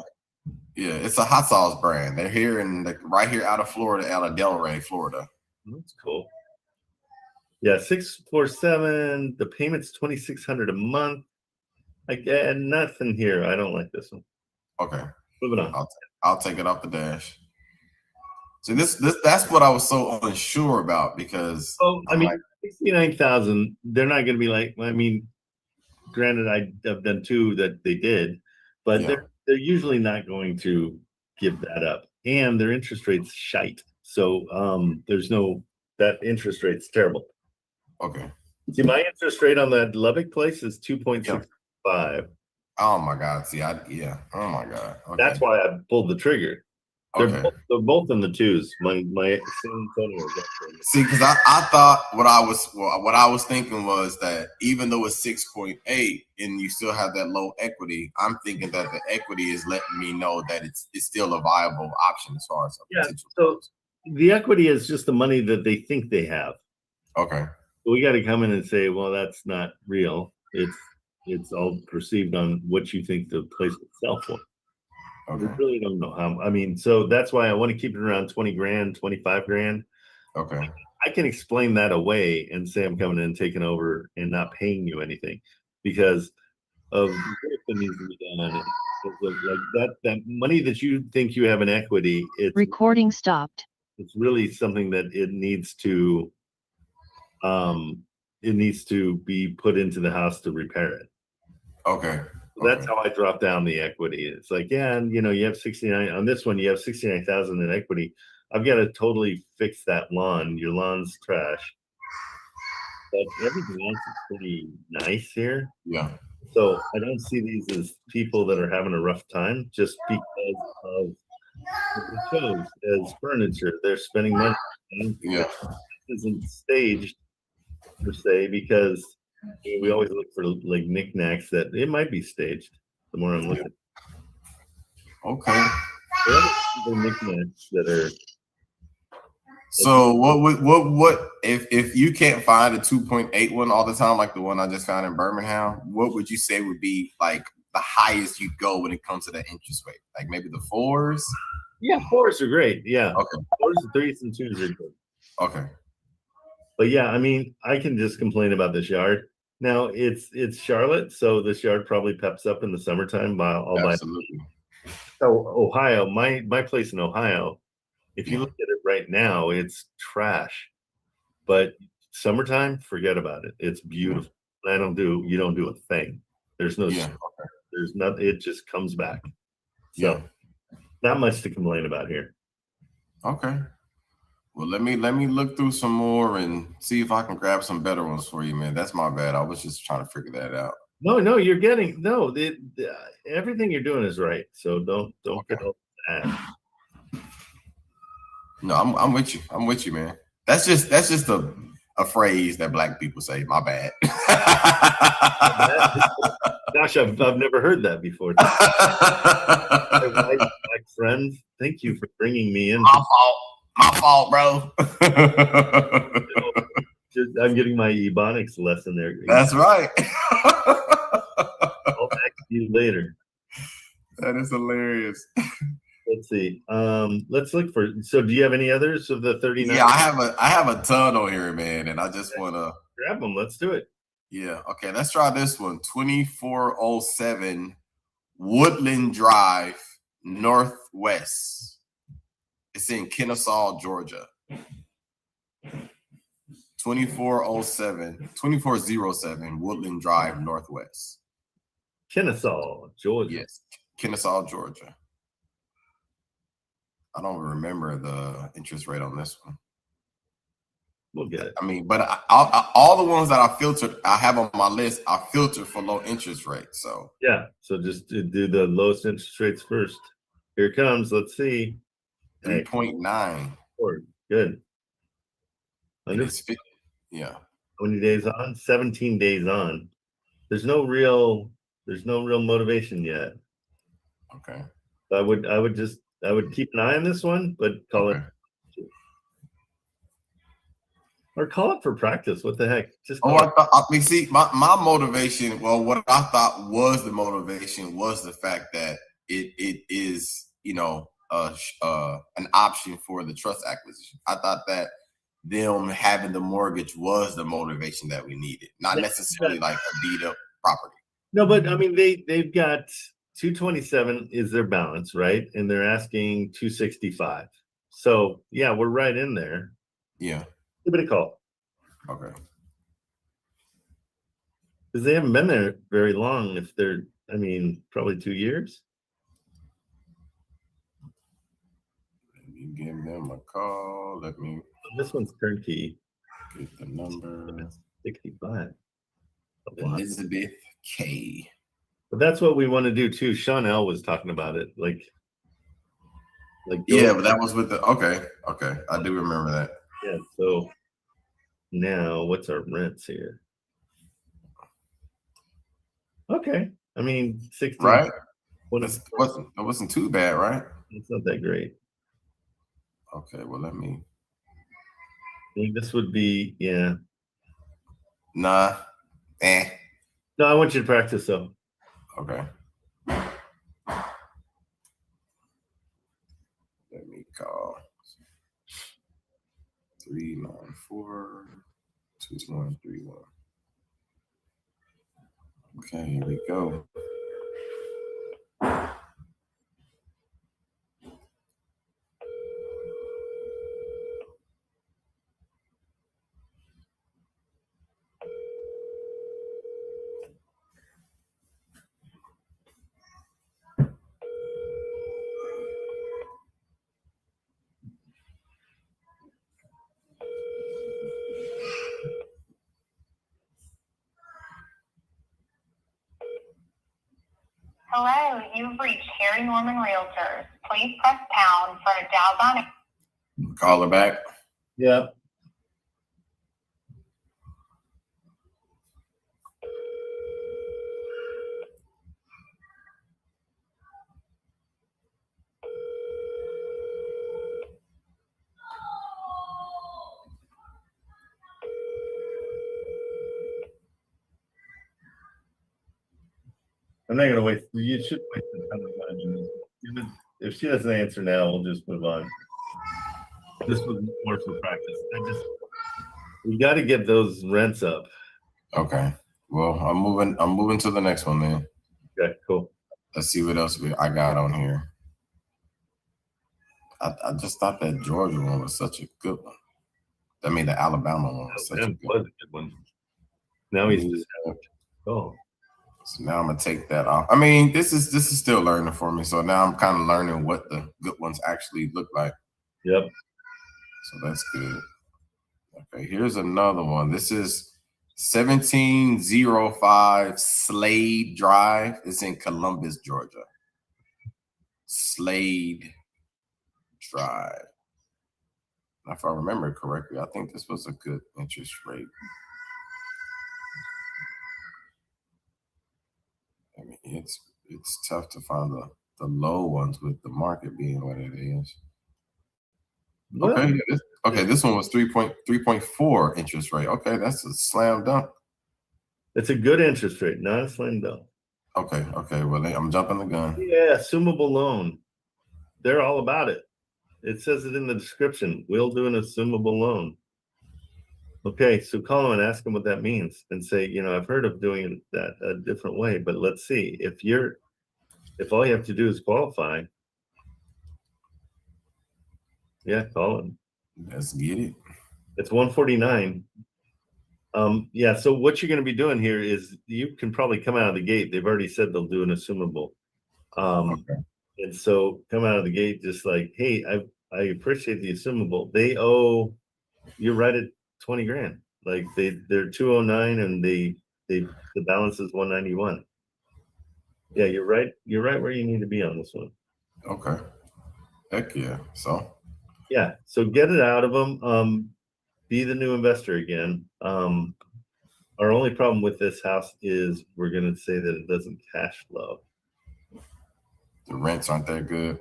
Yeah, it's a hot sauce brand. They're here right here out of Florida, out of Delray, Florida. That's cool. Yeah, 647. The payment's $2,600 a month. I get nothing here. I don't like this one. Okay. Moving on. I'll take it off the dash. So that's what I was so unsure about because I mean, 69,000. They're not going to be like. I mean, granted, I've done two that they did, but they're usually not going to give that up, and their interest rate's shite. So there's no that interest rate's terrible. Okay. See, my interest rate on that Lubbock place is 2.65. Oh my God. See, oh my God. Okay. That's why I pulled the trigger. Okay. They're both in the twos. My San Antonio is actually. See, because I thought what I was thinking was that even though it's 6.8 and you still have that low equity, I'm thinking that the equity is letting me know that it's still a viable option as far as potential. So the equity is just the money that they think they have. Okay. So we got to come in and say, well, that's not real. It's all perceived on what you think the place would sell for. Okay. We really don't know how. I mean, so that's why I want to keep it around 20 grand, 25 grand. Okay. I can explain that away and say I'm coming in and taking over and not paying you anything because of the work that needs to be done on it. Like that money that you think you have in equity, it's recording stopped. It's really something that it needs to be put into the house to repair it. Okay. So that's how I drop down the equity. It's like, yeah, and you have 69 on this one, you have 69,000 in equity. I've got to totally fix that lawn. Your lawn's trash. But everything else is pretty nice here. Yeah. So I don't see these as people that are having a rough time just because of the shows as furniture. They're spending money. Yeah. This isn't staged per se because we always look for like knickknacks that it might be staged. The more I'm looking, Okay. there are knickknacks that are. So what if you can't find a 2.8 one all the time, like the one I just found in Birmingham, what would you say would be like the highest you'd go when it comes to that interest rate? Like maybe the 4s? Yeah, 4s are great. Yeah. Okay. 4s, 3s, and 2s are good. Okay. But yeah, I mean, I can just complain about this yard. Now it's Charlotte, so this yard probably peps up in the summertime. Absolutely. So Ohio, my place in Ohio, if you look at it right now, it's trash. But summertime, forget about it. It's beautiful. You don't do a thing. There's no there's nothing, it just comes back. So not much to complain about here. Okay. Well, let me look through some more and see if I can grab some better ones for you, man. That's my bad. I was just trying to figure that out. No, you're getting everything you're doing is right. So don't get all that. No, I'm with you. I'm with you, man. That's just a phrase that Black people say. My bad. Gosh, I've never heard that before. My friends, thank you for bringing me in. My fault, bro. I'm getting my Ebonics lesson there. That's right. I'll back to you later. That is hilarious. Let's see. Let's look for. So, do you have any others of the 39? Yeah, I have a ton on here, man, and I just want to grab them. Let's do it. Yeah. Okay. Let's try this one. 2407 Woodland Drive, Northwest. It's in Kennesaw, Georgia. 2407 Woodland Drive, Northwest. Kennesaw, Georgia. Yes, Kennesaw, Georgia. I don't remember the interest rate on this one. We'll get it. I mean, but all the ones that I have on my list, I filtered for low interest rates. So yeah, so just do the lowest interest rates first. Here it comes. Let's see. 3.9. Good. Yeah. How many days on? 17 days on. There's no real motivation yet. Okay. I would keep an eye on this one, but call it. Or call it for practice. What the heck? Just see, my motivation. Well, what I thought was the motivation was the fact that it is, you know, an option for the trust acquisition. I thought that them having the mortgage was the motivation that we needed, not necessarily like a deed up property. No, but I mean, they've got 227 is their balance, right? And they're asking 265. So yeah, we're right in there. Yeah. Give it a call Okay. because they haven't been there very long. If they're, I mean, probably 2 years. Let me give them a call. Let me This one's turnkey. get the number. 65. A lot. Elizabeth K. But that's what we want to do too. Sean L was talking about it. Like Yeah, but that was with the okay. I do remember that. yeah. So now what's our rents here? Okay. I mean, 16. Right? It It wasn't too bad, right? It's not that great. Okay, well let me. I think this would be, yeah. Nah. No, I want you to practice though. Okay. Let me call 394-2131. Okay, here we go. Hello, you've reached Harry Norman Realtors. Please press pound for a dial by. Call her back. Yeah. I'm not gonna wait. You should wait the time to find. If she doesn't answer now, we'll just move on. This was more for practice. We got to get those rents up. Okay. Well, I'm moving to the next one, man. Okay, cool. Let's see what else I got on here. I just thought that Georgia one was such a good one. I mean, the Alabama one was such a good one. Now he's just oh. So now I'm gonna take that off. I mean, this is still learning for me. So now I'm kind of learning what the good ones actually look like. Yep. So that's good. Okay, here's another one. This is 1705 Slade Drive. It's in Columbus, Georgia. Slade Drive. If I remember correctly, I think this was a good interest rate. I mean, it's tough to find the low ones with the market being what it is. Okay, this one was 3.4 interest rate. Okay, that's a slam dunk. It's a good interest rate, not a slam dunk. Okay. Well, I'm jumping the gun. Yeah, assumable loan. They're all about it. It says it in the description. We'll do an assumable loan. Okay, so call them and ask them what that means and say, you know, I've heard of doing that a different way, but let's see. If all you have to do is qualify, yeah, call them. Let's get it. It's 149. Yeah, so what you're going to be doing here is you can probably come out of the gate. They've already said they'll do an assumable. Okay. And so come out of the gate just like, hey, I appreciate the assumable. They owe, you're right at 20 grand. Like they're 209 and the balance is 191. Yeah, you're right. You're right where you need to be on this one. Okay. Heck yeah. So yeah, so get it out of them. Be the new investor again. Our only problem with this house is we're going to say that it doesn't cash flow. The rents aren't that good. I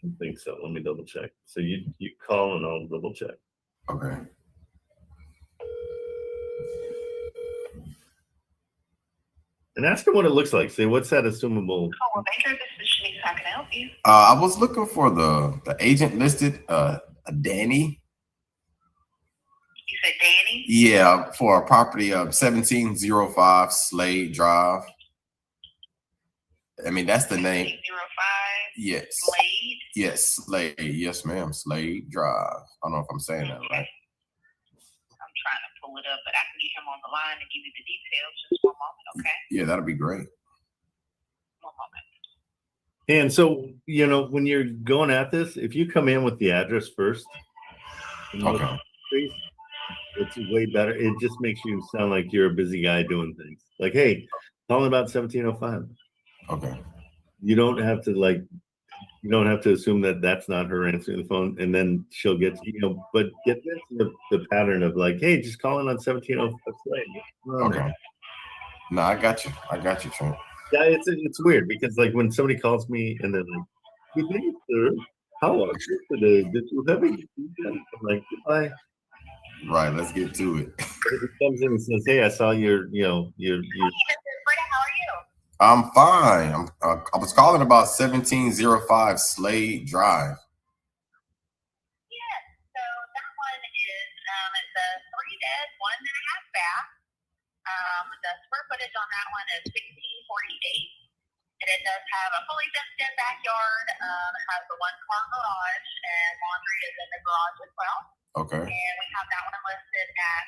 don't think so. Let me double check. So you call and I'll double check. Okay. And ask him what it looks like. Say, what's that assumable? Oh, Baker, this is Shanice. How can I help you? I was looking for the agent listed, Danny. You said Danny? Yeah, for a property of 1705 Slade Drive. I mean, that's the name. 1705 Yes. Slade? Yes, Slade. Yes, ma'am. Slade Drive. I don't know if I'm saying that right. I'm trying to pull it up, but I can get him on the line and give you the details. Just one moment, okay? Yeah, that'd be great. One moment. And so, you know, when you're going at this, if you come in with the address first, and look Okay. at the street, it's way better. It just makes you sound like you're a busy guy doing things. Like, hey, calling about 1705. Okay. You don't have to you don't have to assume that that's not her answering the phone, and then she'll get, but get into the pattern of like, hey, just calling on 1705. Okay. No, I got you. I got you, Trent. Yeah, it's weird because like when somebody calls me and they're like, "Good day, sir. How are you today? Did you have a good weekend?" I'm like, "Goodbye." Right. Let's get to it. If he comes in and says, "Hey, I saw your Hey, Mr. Britta, how are you? I'm fine. I was calling about 1705 Slade Drive. Yes, so that one is it's a 3-bed, 1.5 bath. The square footage on that one is 1648. And it does have a fully fenced in backyard. It has a 1-car garage, and laundry is in the garage as well. Okay. And we have that one listed at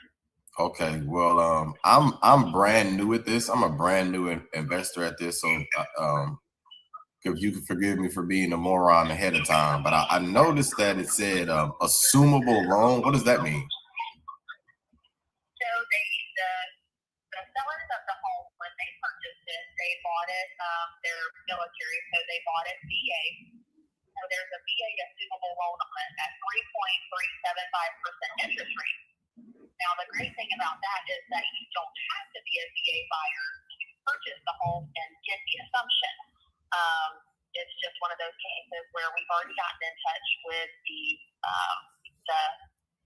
$213,900. Okay. Well, I'm brand new at this. I'm a brand new investor at this. So, if you can forgive me for being a moron ahead of time, but I noticed that it said assumable loan. What does that mean? So the sellers of the home, when they purchased it, they bought it, they're military, so they bought it VA. So there's a VA assumable loan on it at 3.375% interest rate. Now, the great thing about that is that you don't have to be a VA buyer to purchase the home and get the assumption. It's just one of those cases where we've already gotten in touch with the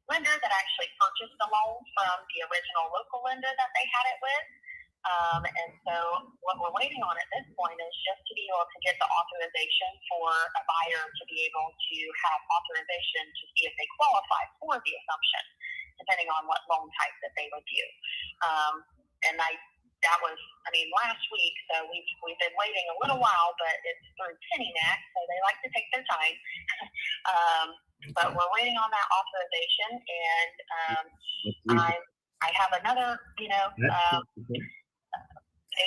lender that actually purchased the loan from the original local lender that they had it with. And so what we're waiting on at this point is just to be able to get the authorization for a buyer to be able to have authorization to see if they qualify for the assumption, depending on what loan type that they would do. And that was last week, so we've been waiting a little while, but it's through PennyMac, so they like to take their time. But we're waiting on that authorization, and I have another,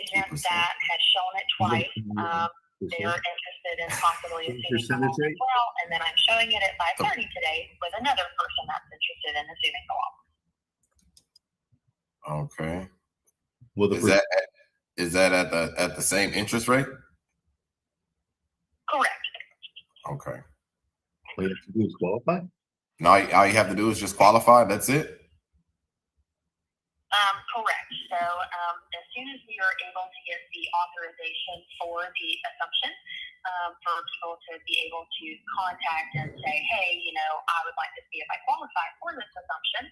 agent that has shown it twice. They're interested in possibly assuming the loan as well, and then I'm showing it at 5:30 today with another person that's interested in assuming the loan. Okay. Well, Is that at the same interest rate? Correct. Okay. all you have to do is qualify. Now all you have to do is just qualify. That's it. Correct. So as soon as we are able to get the authorization for the assumption, for people to be able to contact and say, hey, I would like to see if I qualify for this assumption,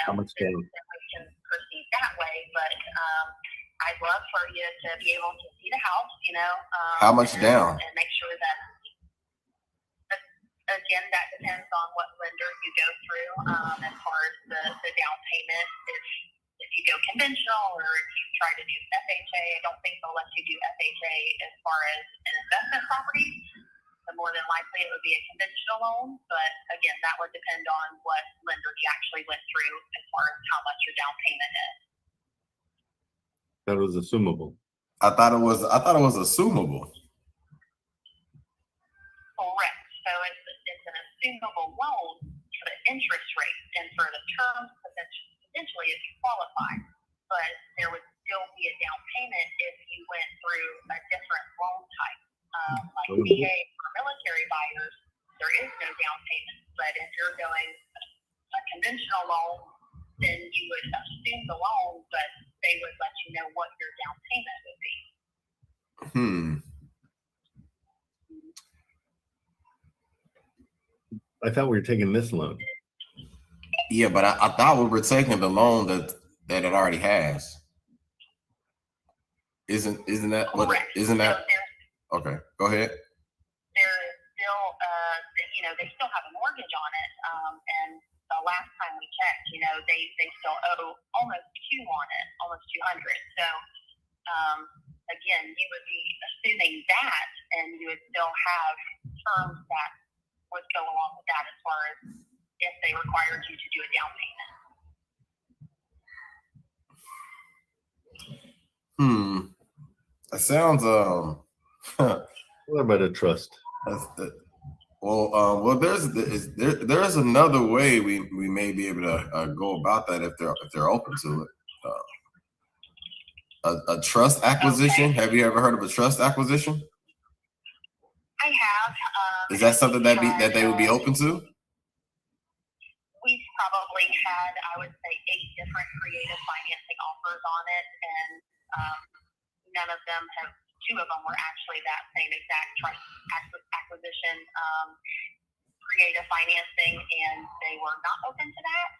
How much then we can proceed that way. But I'd love for you to be able to see the house, How much down? And make sure that, again, that depends on what lender you go through as far as the down payment. If you go conventional or if you try to do FHA, I don't think they'll let you do FHA as far as an investment property. So more than likely it would be a conventional loan. But again, that would depend on what lender you actually went through as far as how much your down payment is. That was assumable. I thought it was assumable. Correct. So it's an assumable loan for the interest rate and for the terms potentially if you qualify. But there would still be a down payment if you went through a different loan type. Like VA for military buyers, there is no down payment. But if you're going a conventional loan, then you would assume the loan, but they would let you know what your down payment would be. I thought we were taking this loan. Yeah, but I thought we were taking the loan that it already has. Isn't that what? Correct. Isn't that So there's okay? Go ahead. there is still, they still have a mortgage on it. And the last time we checked, they still owe almost two on it, almost 200. So, again, you would be assuming that, and you would still have terms that would go along with that as far as if they required you to do a down payment. That sounds What about a trust? well, there's another way we may be able to go about that if they're open to it. A trust acquisition. Okay. Have you ever heard of a trust acquisition? I have. Is that something that they would be open to? We've probably had, I would say, 8 different creative financing offers on it, and none of them have. 2 of them were actually that same exact trust acquisition, creative financing, and they were not open to that.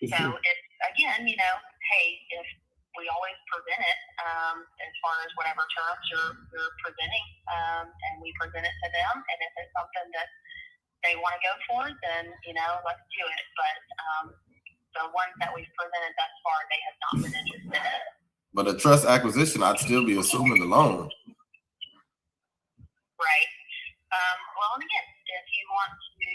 So it's, again, hey, if we always present it as far as whatever terms you're presenting, and we present it to them, and if it's something that they want to go for, then let's do it. But the ones that we've presented thus far, they have not been interested in it. But a trust acquisition, I'd still be assuming the loan. Right. Well, and again, if you want to,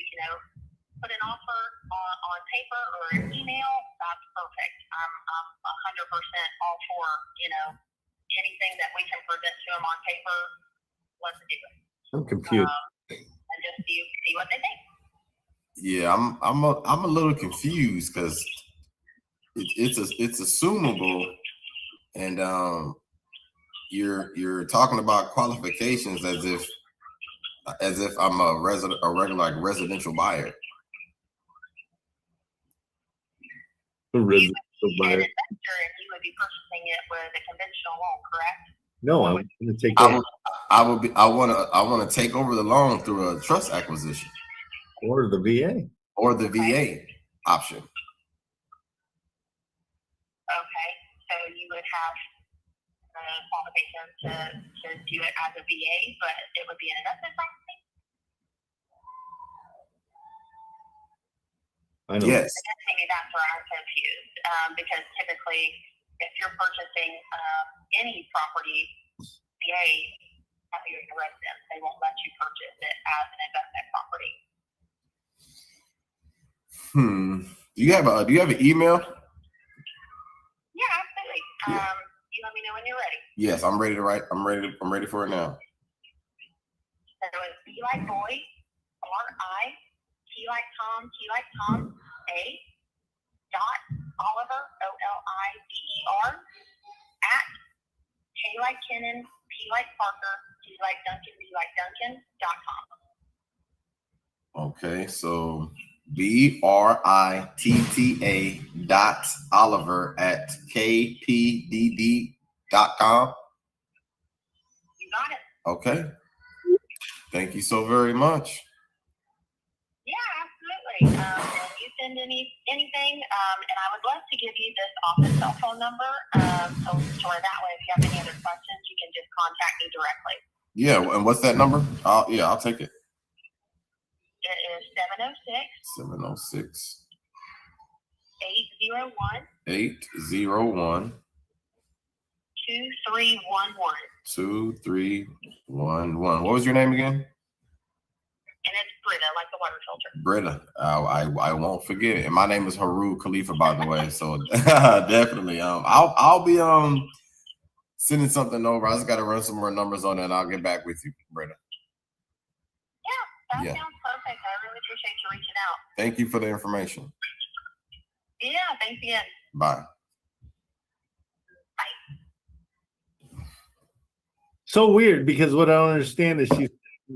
put an offer on paper or an email, that's perfect. I'm 100% all for, anything that we can present to them on paper. Let's do it. I'm confused. And just see what they think. Yeah, I'm a little confused because it's assumable, and you're talking about qualifications as if I'm a regular like residential buyer. A residential An buyer. investor, and you would be purchasing it with a conventional loan, correct? No, I'm going to take I want to take over the loan through a trust acquisition or the VA. or the VA option. Okay, so you would have qualifications to do it as a VA, but it would be an investment property. I know. Yes. I guess maybe that's where I'm confused, because typically, if you're purchasing any property, VA, after you're a resident, they won't let you purchase it as an investment property. Do you have an email? Yeah, absolutely. Yeah. You let me know when you're ready. Yes, I'm ready to write. I'm ready for it now. So it's B like boy, R-I, T like Tom, A, dot Oliver, O-L-I-V-E-R, at K like Kenan, P like Parker, D like Duncan, D like Duncan.com. Okay, so BRITTA.Oliver@KPDD.com. You got it. Okay. Thank you so very much. Yeah, absolutely. And you send anything, and I would love to give you this office cell phone number, so that way if you have any other questions, you can just contact me directly. Yeah, and what's that number? I'll take it. It is 706 801 801 2311. 2311. What was your name again? And it's Britta, like the water filter. Britta. I won't forget it. And my name is Haru Khalifa, by the way. So definitely. I'll be sending something over. I just got to run some more numbers on it, and I'll get back with you, Britta. Yeah, sounds perfect. I really appreciate you reaching out. Thank you for the information. Yeah, thanks again. Bye. So weird, because what I don't understand is she's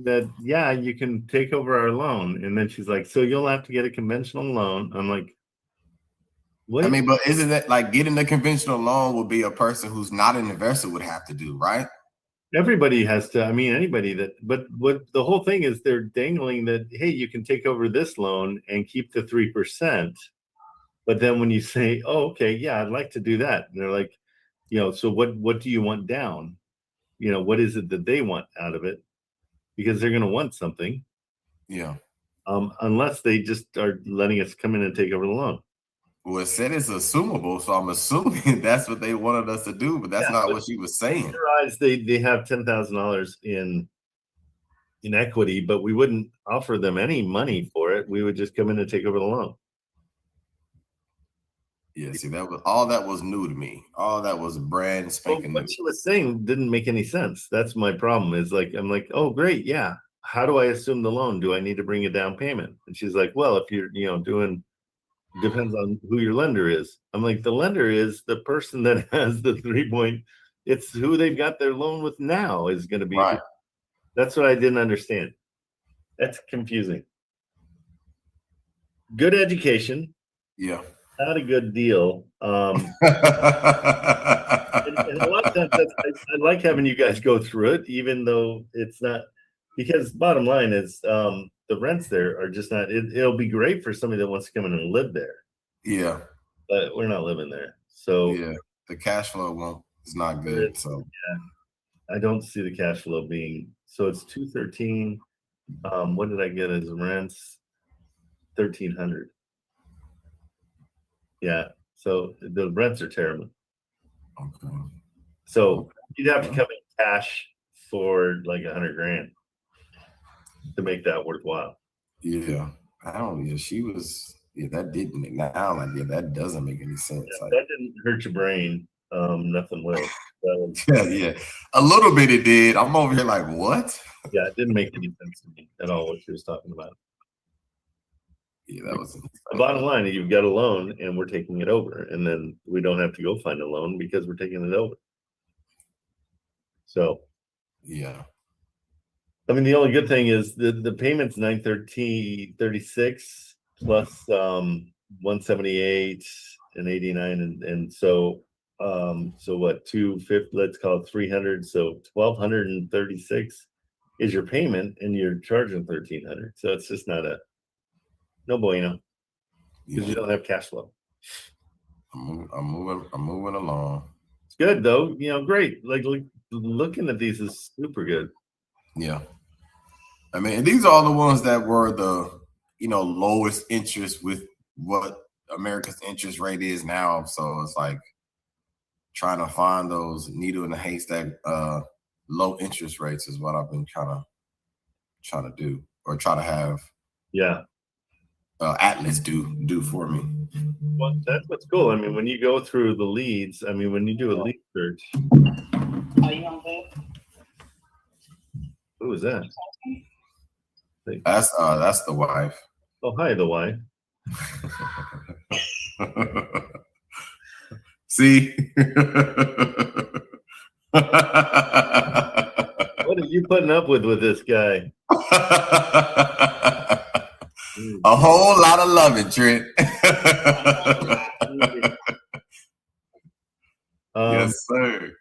that, yeah, you can take over our loan. And then she's like, so you'll have to get a conventional loan. I'm like, what? I mean, but isn't that like getting a conventional loan would be a person who's not an investor would have to do, right? Everybody has to, I mean, anybody that, but what the whole thing is they're dangling that, hey, you can take over this loan and keep the 3%. But then when you say, oh, okay, yeah, I'd like to do that. And they're like, so what do you want down? What is it that they want out of it? Because they're going to want something. Yeah. Unless they just are letting us come in and take over the loan. Well, it said it's assumable, so I'm assuming that's what they wanted us to do, but that's not what she was saying. In their eyes, they have $10,000 in equity, but we wouldn't offer them any money for it. We would just come in and take over the loan. Yeah, see, all that was new to me. All that was brand spanking new. What she was saying didn't make any sense. That's my problem. Is like, I'm like, oh great, yeah. How do I assume the loan? Do I need to bring a down payment? And she's like, well, if you're doing, depends on who your lender is. I'm like, the lender is the person that has the 3 point. It's who they've got their loan with now is going to be. Right. That's what I didn't understand. That's confusing. Good education. Yeah. Not a good deal. And a lot of times I like having you guys go through it, even though it's not, because bottom line is the rents there are just not, it'll be great for somebody that wants to come in and live there. Yeah. But we're not living there. So yeah, the cash flow is not good. So yeah, I don't see the cash flow being, so it's 213. What did I get as rents? 1,300. Yeah. So the rents are terrible. okay. So you'd have to come in cash for like 100 grand to make that worthwhile. Yeah. She was, that didn't, now I'm like, yeah, that doesn't make any sense. Yeah, that didn't hurt your brain. Nothing will. Yeah. A little bit it did. I'm over here like, what? Yeah, it didn't make any sense to me at all what she was talking about. Yeah, that was the bottom line. You've got a loan and we're taking it over, and then we don't have to go find a loan because we're taking it over. So yeah. I mean, the only good thing is the payment's $936 plus 178 and 89 and so what, 250, let's call it 300, so 1,236 is your payment and you're charging 1,300. So it's just not no bueno, because you don't have cash flow. I'm moving along. It's good though, great. Like looking at these is super good. Yeah. I mean, these are all the ones that were the, lowest interest with what America's interest rate is now. So it's like trying to find those needle in the haystack, low interest rates is what I've been trying to do, or try to have. Yeah. Atlas do for me. Well, that's what's cool. I mean, when you go through the leads, I mean, when you do a lead search. Are you on good? Who is that? That's the wife. Oh, hi, the wife. See? What are you putting up with this guy? A whole lot of loving, Trent. Yes, sir.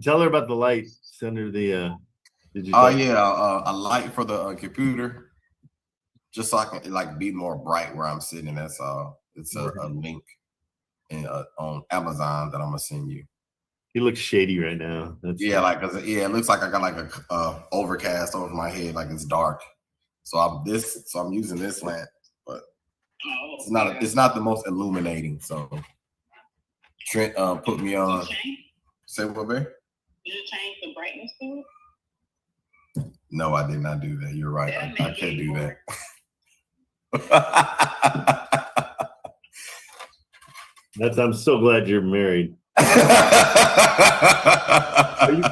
Tell her about the light. Send her the. Did you? A light for the computer, just so I can be more bright where I'm sitting. That's all. It's a link on Amazon that I'm gonna send you. He looks shady right now. It looks like I got a overcast over my head, like it's dark. So I'm using this lamp, but it's not the most illuminating. So Trent put me on. Say what, babe? Did you change the brightness to it? No, I did not do that. You're right. I can't do that. I'm so glad you're married. Do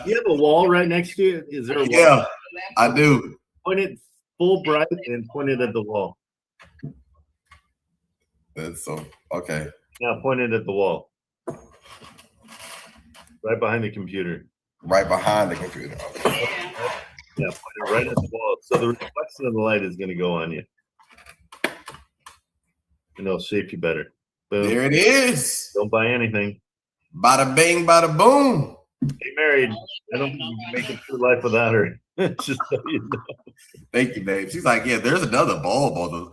you have a wall right next to you? Is there a wall? Yeah, I do. Point it full bright and point it at the wall. That's so okay. Now point it at the wall. Right behind the computer. Right behind the computer. Okay. Yeah, point it right at the wall. So the reflection of the light is going to go on you. And it'll shape you better. Boom. There it is. Don't buy anything. Bada bing, bada boom. Get married. I don't think you can make it through life without her. Just so you know. Thank you, babe. She's like, yeah, there's another bulb on the.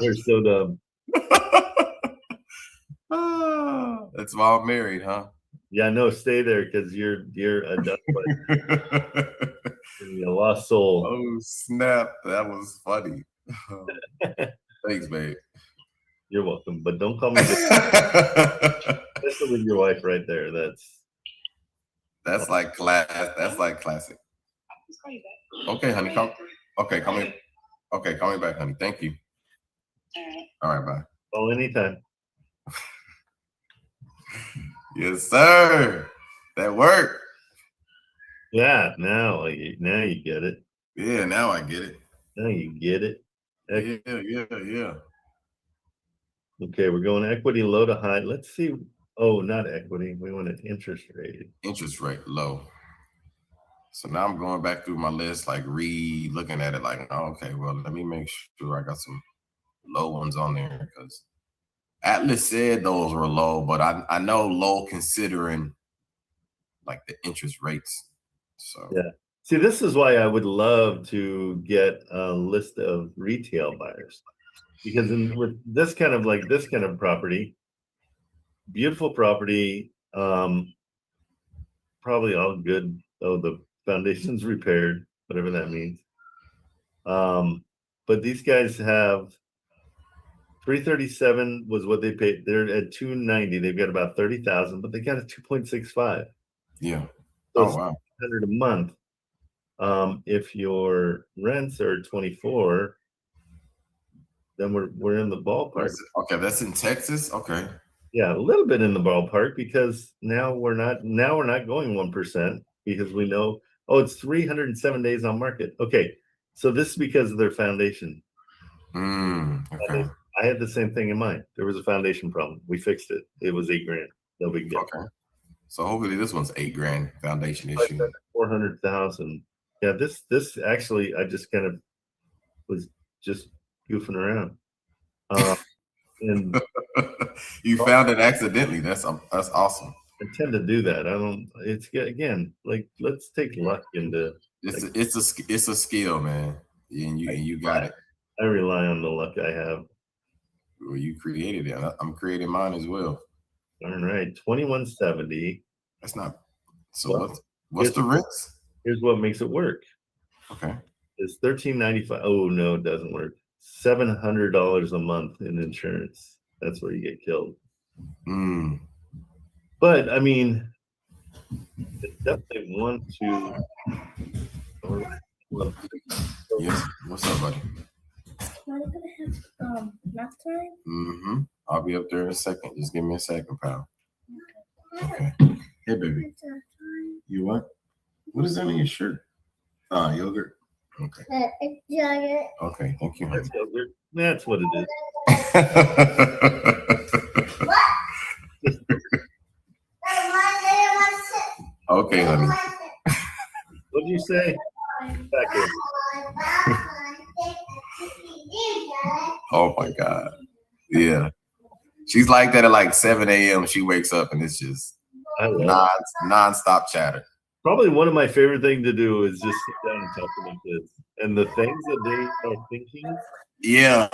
You're so dumb. That's why I'm married, huh? Yeah, no, stay there because you're a dust butt. You're a lost soul. Oh snap! That was funny. Thanks, babe. You're welcome, but don't call me. Especially with your wife right there. That's like class. That's like classic. Okay, honey. Come. Okay, come in. Okay, call me back, honey. Thank you. All right, bye. Oh, anytime. Yes, sir. That worked. Yeah, now you get it. Yeah, now I get it. Now you get it. Yeah. Okay, we're going equity low to high. Let's see. Oh, not equity. We want an interest rate. Interest rate low. So now I'm going back through my list, like looking at it like, oh, okay, well, let me make sure I got some low ones on there because Atlas said those were low, but I know low considering like the interest rates. So yeah. See, this is why I would love to get a list of retail buyers, because with this kind of property, beautiful property, probably all good. Oh, the foundation's repaired, whatever that means. But these guys have 337 was what they paid. They're at 290. They've got about 30,000, but they got a 2.65. yeah. So Oh wow. 100 a month. If your rents are 24, then we're in the ballpark. Okay, that's in Texas. Okay. Yeah, a little bit in the ballpark because now we're not going 1% because we know, oh, it's 307 days on market. Okay, so this is because of their foundation. Okay. I had the same thing in mind. There was a foundation problem. We fixed it. It was $8,000. No big deal. Okay. So hopefully this one's $8,000 foundation issue. 400,000. Yeah, this actually, I just kind of was just goofing around. And you found it accidentally. That's awesome. I tend to do that. It's again, like, let's take luck into. It's a skill, man. And you got it. I rely on the luck I have. Well, you created it. I'm creating mine as well. All right, 2170. That's not. So well, what's the rents? Here's what makes it work. Okay. It's $1,395. Oh no, it doesn't work. $700 a month in insurance. That's where you get killed. But I mean, it's definitely one to. Yes. What's up, buddy? Am I gonna have nap time? I'll be up there in a second. Just give me a second, pal. Okay. Hey, baby. You what? What is that on your shirt? Yogurt. Okay. It's yogurt. Okay. Thank you, honey. That's yogurt. That's what it is. Okay, honey. What did you say? Back here. Oh my God. Yeah. She's like that at like 7 a.m. She wakes up and it's just non-stop chatter. Probably one of my favorite things to do is just sit down and talk to my kids. And the things that they are thinking. Yeah.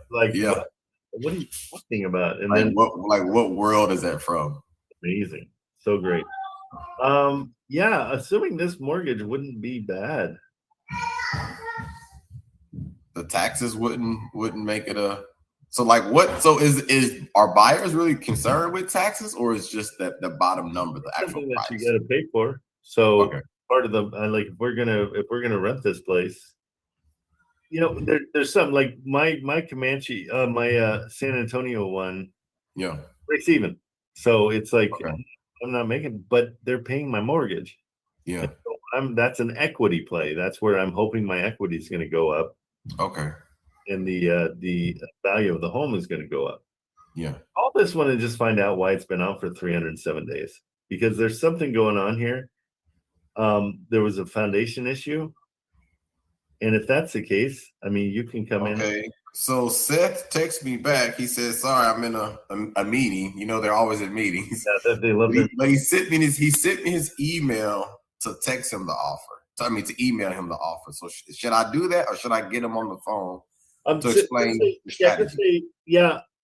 Like, yeah. What are you talking about? And like then what world is that from? Amazing. So great. Yeah, assuming this mortgage wouldn't be bad. The taxes wouldn't make it a. So like what? So is are buyers really concerned with taxes, or is just that the bottom number, the actual Something that price? you got to pay for? So Okay. part of the like if we're gonna rent this place, you know, there's something like my Comanche, my San Antonio one, Yeah. breaks even. So it's like Okay. I'm not making, but they're paying my mortgage. Yeah. So that's an equity play. That's where I'm hoping my equity is going to go up. Okay. And the value of the home is going to go up. Yeah. All this want to just find out why it's been out for 307 days, because there's something going on here. There was a foundation issue. And if that's the case, I mean, you can come in. Okay. So Seth texts me back. He says, sorry, I'm in a meeting. You know, they're always in meetings. Yeah, they love it. But he sent me his email to text him the offer. To email him the offer. So should I do that, or should I get him on the phone to explain the strategy?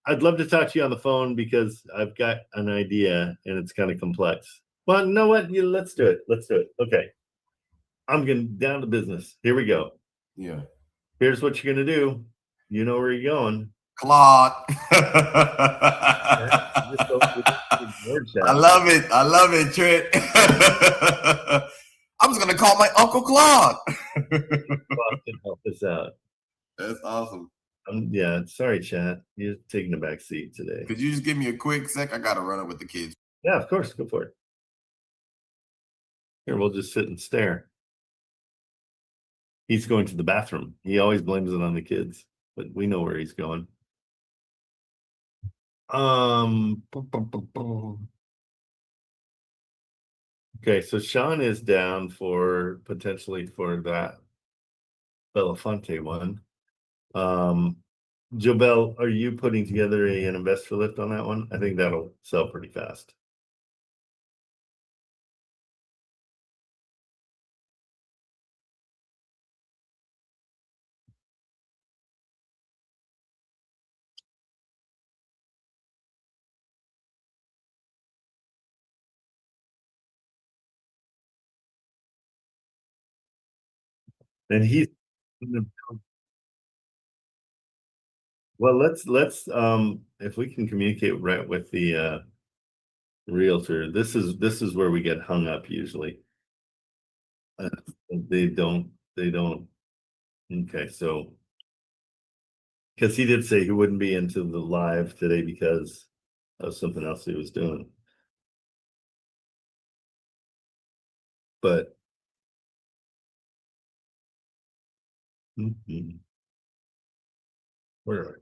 I'd love to talk to you on the phone because I've got an idea and it's kind of complex. Well, you know what? Let's do it. Let's do it. Okay. I'm getting down to business. Here we go. Yeah. Here's what you're gonna do. You know where you're going. Claude. Just don't ignore chat. I love it. I love it, Trent. I'm just gonna call my Uncle Claude. Claude can help us out. That's awesome. Yeah, sorry, chat. You're taking the back seat today. Could you just give me a quick sec? I gotta run it with the kids. Yeah, of course. Go for it. Here, we'll just sit and stare. He's going to the bathroom. He always blames it on the kids, but we know where he's going. Okay, so Sean is down for potentially for that Belafonte one. Jobel, are you putting together an investor lift on that one? I think that'll sell pretty fast. And he's well, let's if we can communicate right with the realtor, this is where we get hung up usually. They don't okay, so because he did say he wouldn't be into the live today because of something else he was doing. But where are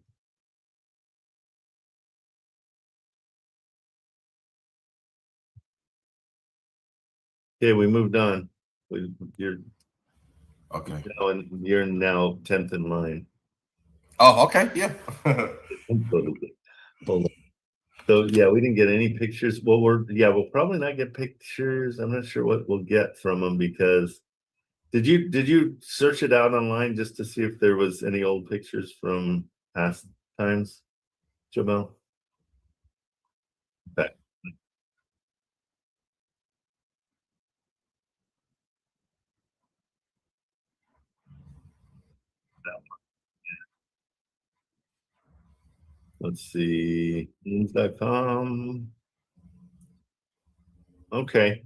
we? Okay, we moved on. You're Okay. you're now 10th in line. Oh, okay. Yeah. Hold on. So yeah, we didn't get any pictures. Well, we'll probably not get pictures. I'm not sure what we'll get from them because did you search it out online just to see if there was any old pictures from past times, Jabel? Okay. Let's see, news.com. Okay.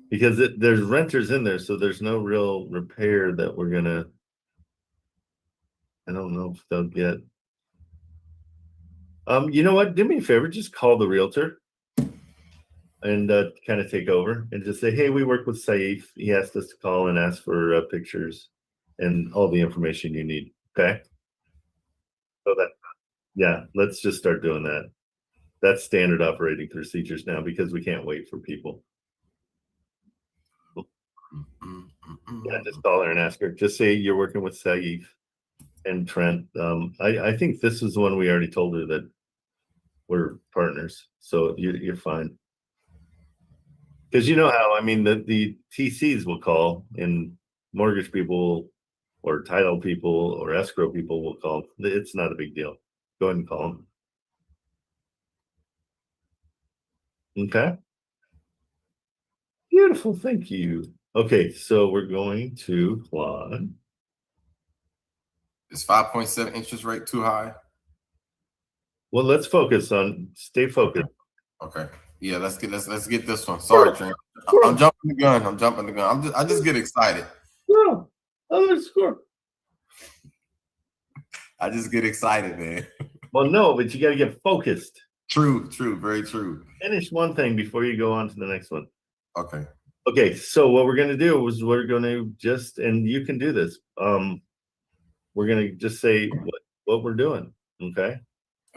Because there's renters in there, so there's no real repair that we're gonna. I don't know if they'll get. You know what? Do me a favor, just call the realtor and kind of take over and just say, hey, we work with Saif. He asked us to call and ask for pictures and all the information you need. Okay. So yeah, let's just start doing that. That's standard operating procedures now because we can't wait for people. Yeah, just call her and ask her. Just say you're working with Saif and Trent. I think this is the one we already told her that we're partners, so you're fine. Because you know how, I mean, the TCs will call and mortgage people or title people or escrow people will call. It's not a big deal. Go ahead and call them. Okay. Beautiful. Thank you. Okay, so we're going to Claude. Is 5.7 interest rate too high? Well, let's stay focused. Okay. Yeah, let's get this one. Sorry, Trent. I'm jumping the gun. I just get excited. Yeah. Score. I just get excited, man. Well, no, but you got to get focused. True, very true. Finish one thing before you go on to the next one. Okay. Okay, so what we're going to do is we're going to just, and you can do this. We're going to just say what we're doing. Okay.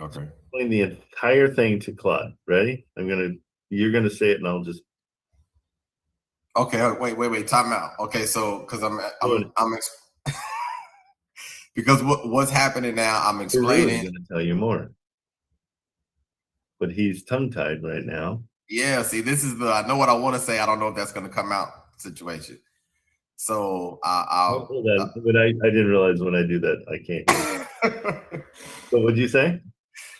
Okay. Explain the entire thing to Claude. Ready? You're going to say it and I'll just. Okay. Wait. Time out. Okay. So, because because what's happening now, I'm explaining. Really going to tell you more. But he's tongue-tied right now. Yeah, see, this is I know what I want to say. I don't know if that's going to come out situation. So I didn't realize when I do that, I can't. So what'd you say?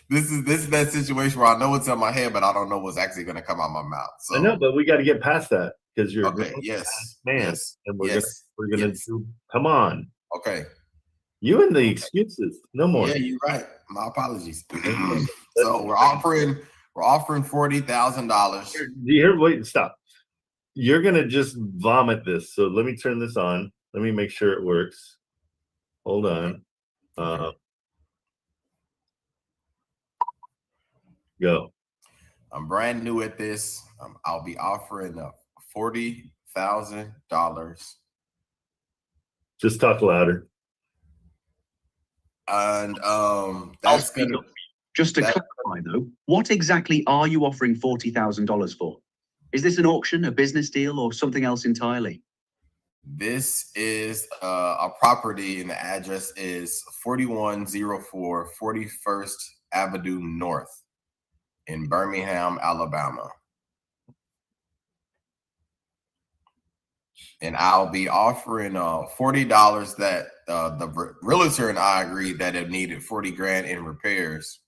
This is that situation where I know what's in my head, but I don't know what's actually going to come out my mouth. So I know, but we got to get past that because you're a okay, grown yes, man, yes, and we're yes, gonna yes. do. Come on, Okay, you and the excuses. No more. yeah, you're right. My apologies. So we're offering $40,000. Do you hear? Wait, stop. You're gonna just vomit this. So let me turn this on. Let me make sure it works. Hold on. Go. I'm brand new at this. I'll be offering $40,000. Just talk louder. And I'll that's speak gonna up. Just to that- clarify though, what exactly are you offering $40,000 for? Is this an auction, a business deal, or something else entirely? this is a property, and the address is 4104 41st Avenue North in Birmingham, Alabama. And I'll be offering $40 that the realtor and I agreed that it needed 40 grand in repairs.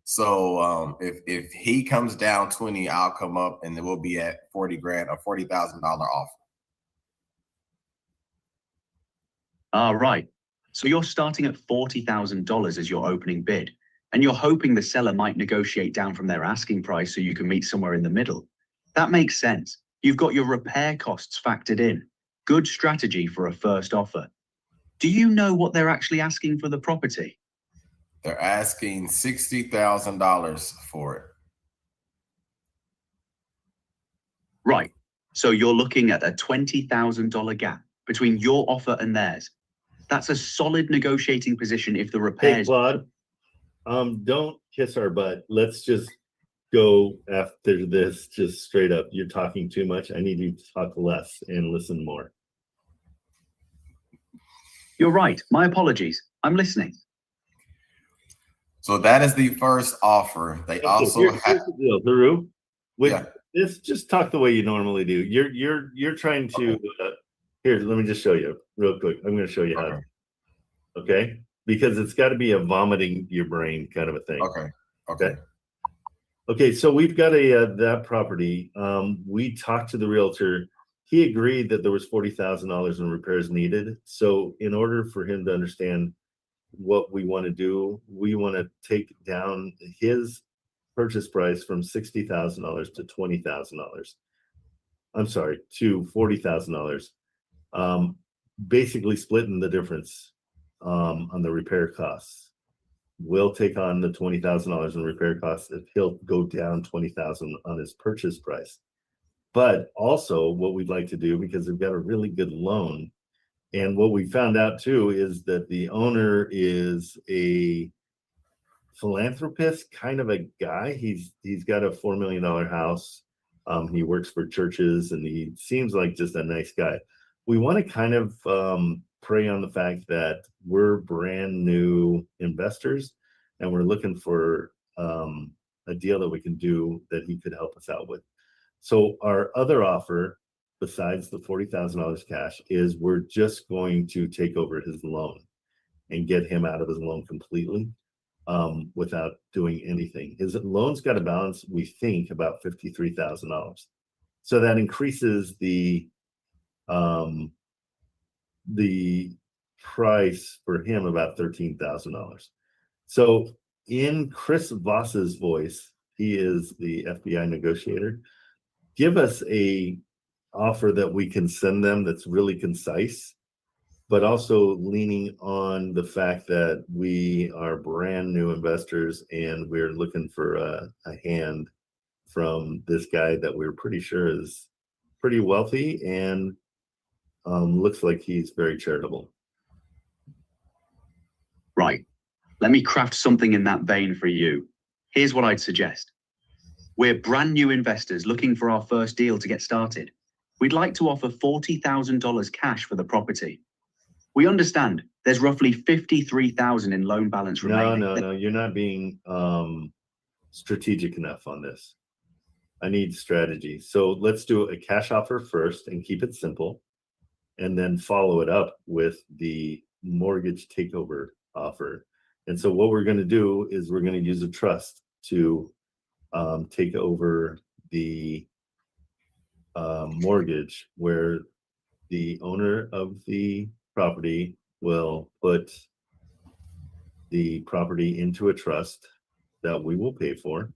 So if he comes down 20, I'll come up and then we'll be at 40 grand, a $40,000 offer. Right. So you're starting at $40,000 as your opening bid, and you're hoping the seller might negotiate down from their asking price so you can meet somewhere in the middle. That makes sense. You've got your repair costs factored in. Good strategy for a first offer. Do you know what they're actually asking for the property? They're asking $60,000 for it. Right. So you're looking at a $20,000 gap between your offer and theirs. That's a solid negotiating position if the Hey, repairs. Claude. Don't kiss our butt. Let's just go after this just straight up. You're talking too much. I need you to talk less and listen more. You're right. My apologies. I'm listening. So that is the first offer. They also Here's have the deal, Haru. With Yeah. this, just talk the way you normally do. You're trying to. Here, let me just show you real quick. I'm going to show you how. Okay. Okay, because it's got to be a vomiting your brain kind of a thing. Okay. Okay, so we've got a that property. We talked to the realtor. He agreed that there was $40,000 in repairs needed. So in order for him to understand what we want to do, we want to take down his purchase price from $60,000 to $20,000. I'm sorry, to $40,000. Basically splitting the difference on the repair costs. We'll take on the $20,000 in repair costs if he'll go down $20,000 on his purchase price. But also what we'd like to do, because we've got a really good loan, and what we found out too is that the owner is a philanthropist kind of a guy. He's got a $4 million house. He works for churches and he seems like just a nice guy. We want to kind of prey on the fact that we're brand new investors and we're looking for a deal that we can do that he could help us out with. So our other offer, besides the $40,000 cash, is we're just going to take over his loan and get him out of his loan completely without doing anything. His loan's got a balance, we think, about $53,000. So that increases the price for him about $13,000. So in Chris Voss's voice, he is the FBI negotiator. Give us a offer that we can send them that's really concise, but also leaning on the fact that we are brand new investors and we're looking for a hand from this guy that we're pretty sure is pretty wealthy and looks like he's very charitable. Right. Let me craft something in that vein for you. Here's what I'd suggest. We're brand new investors looking for our first deal to get started. We'd like to offer $40,000 cash for the property. We understand there's roughly $53,000 in loan balance remaining. No, you're not being strategic enough on this. I need strategy. So let's do a cash offer first and keep it simple, and then follow it up with the mortgage takeover offer. And so what we're going to do is we're going to use a trust to take over the mortgage, where the owner of the property will put the property into a trust that we will pay for.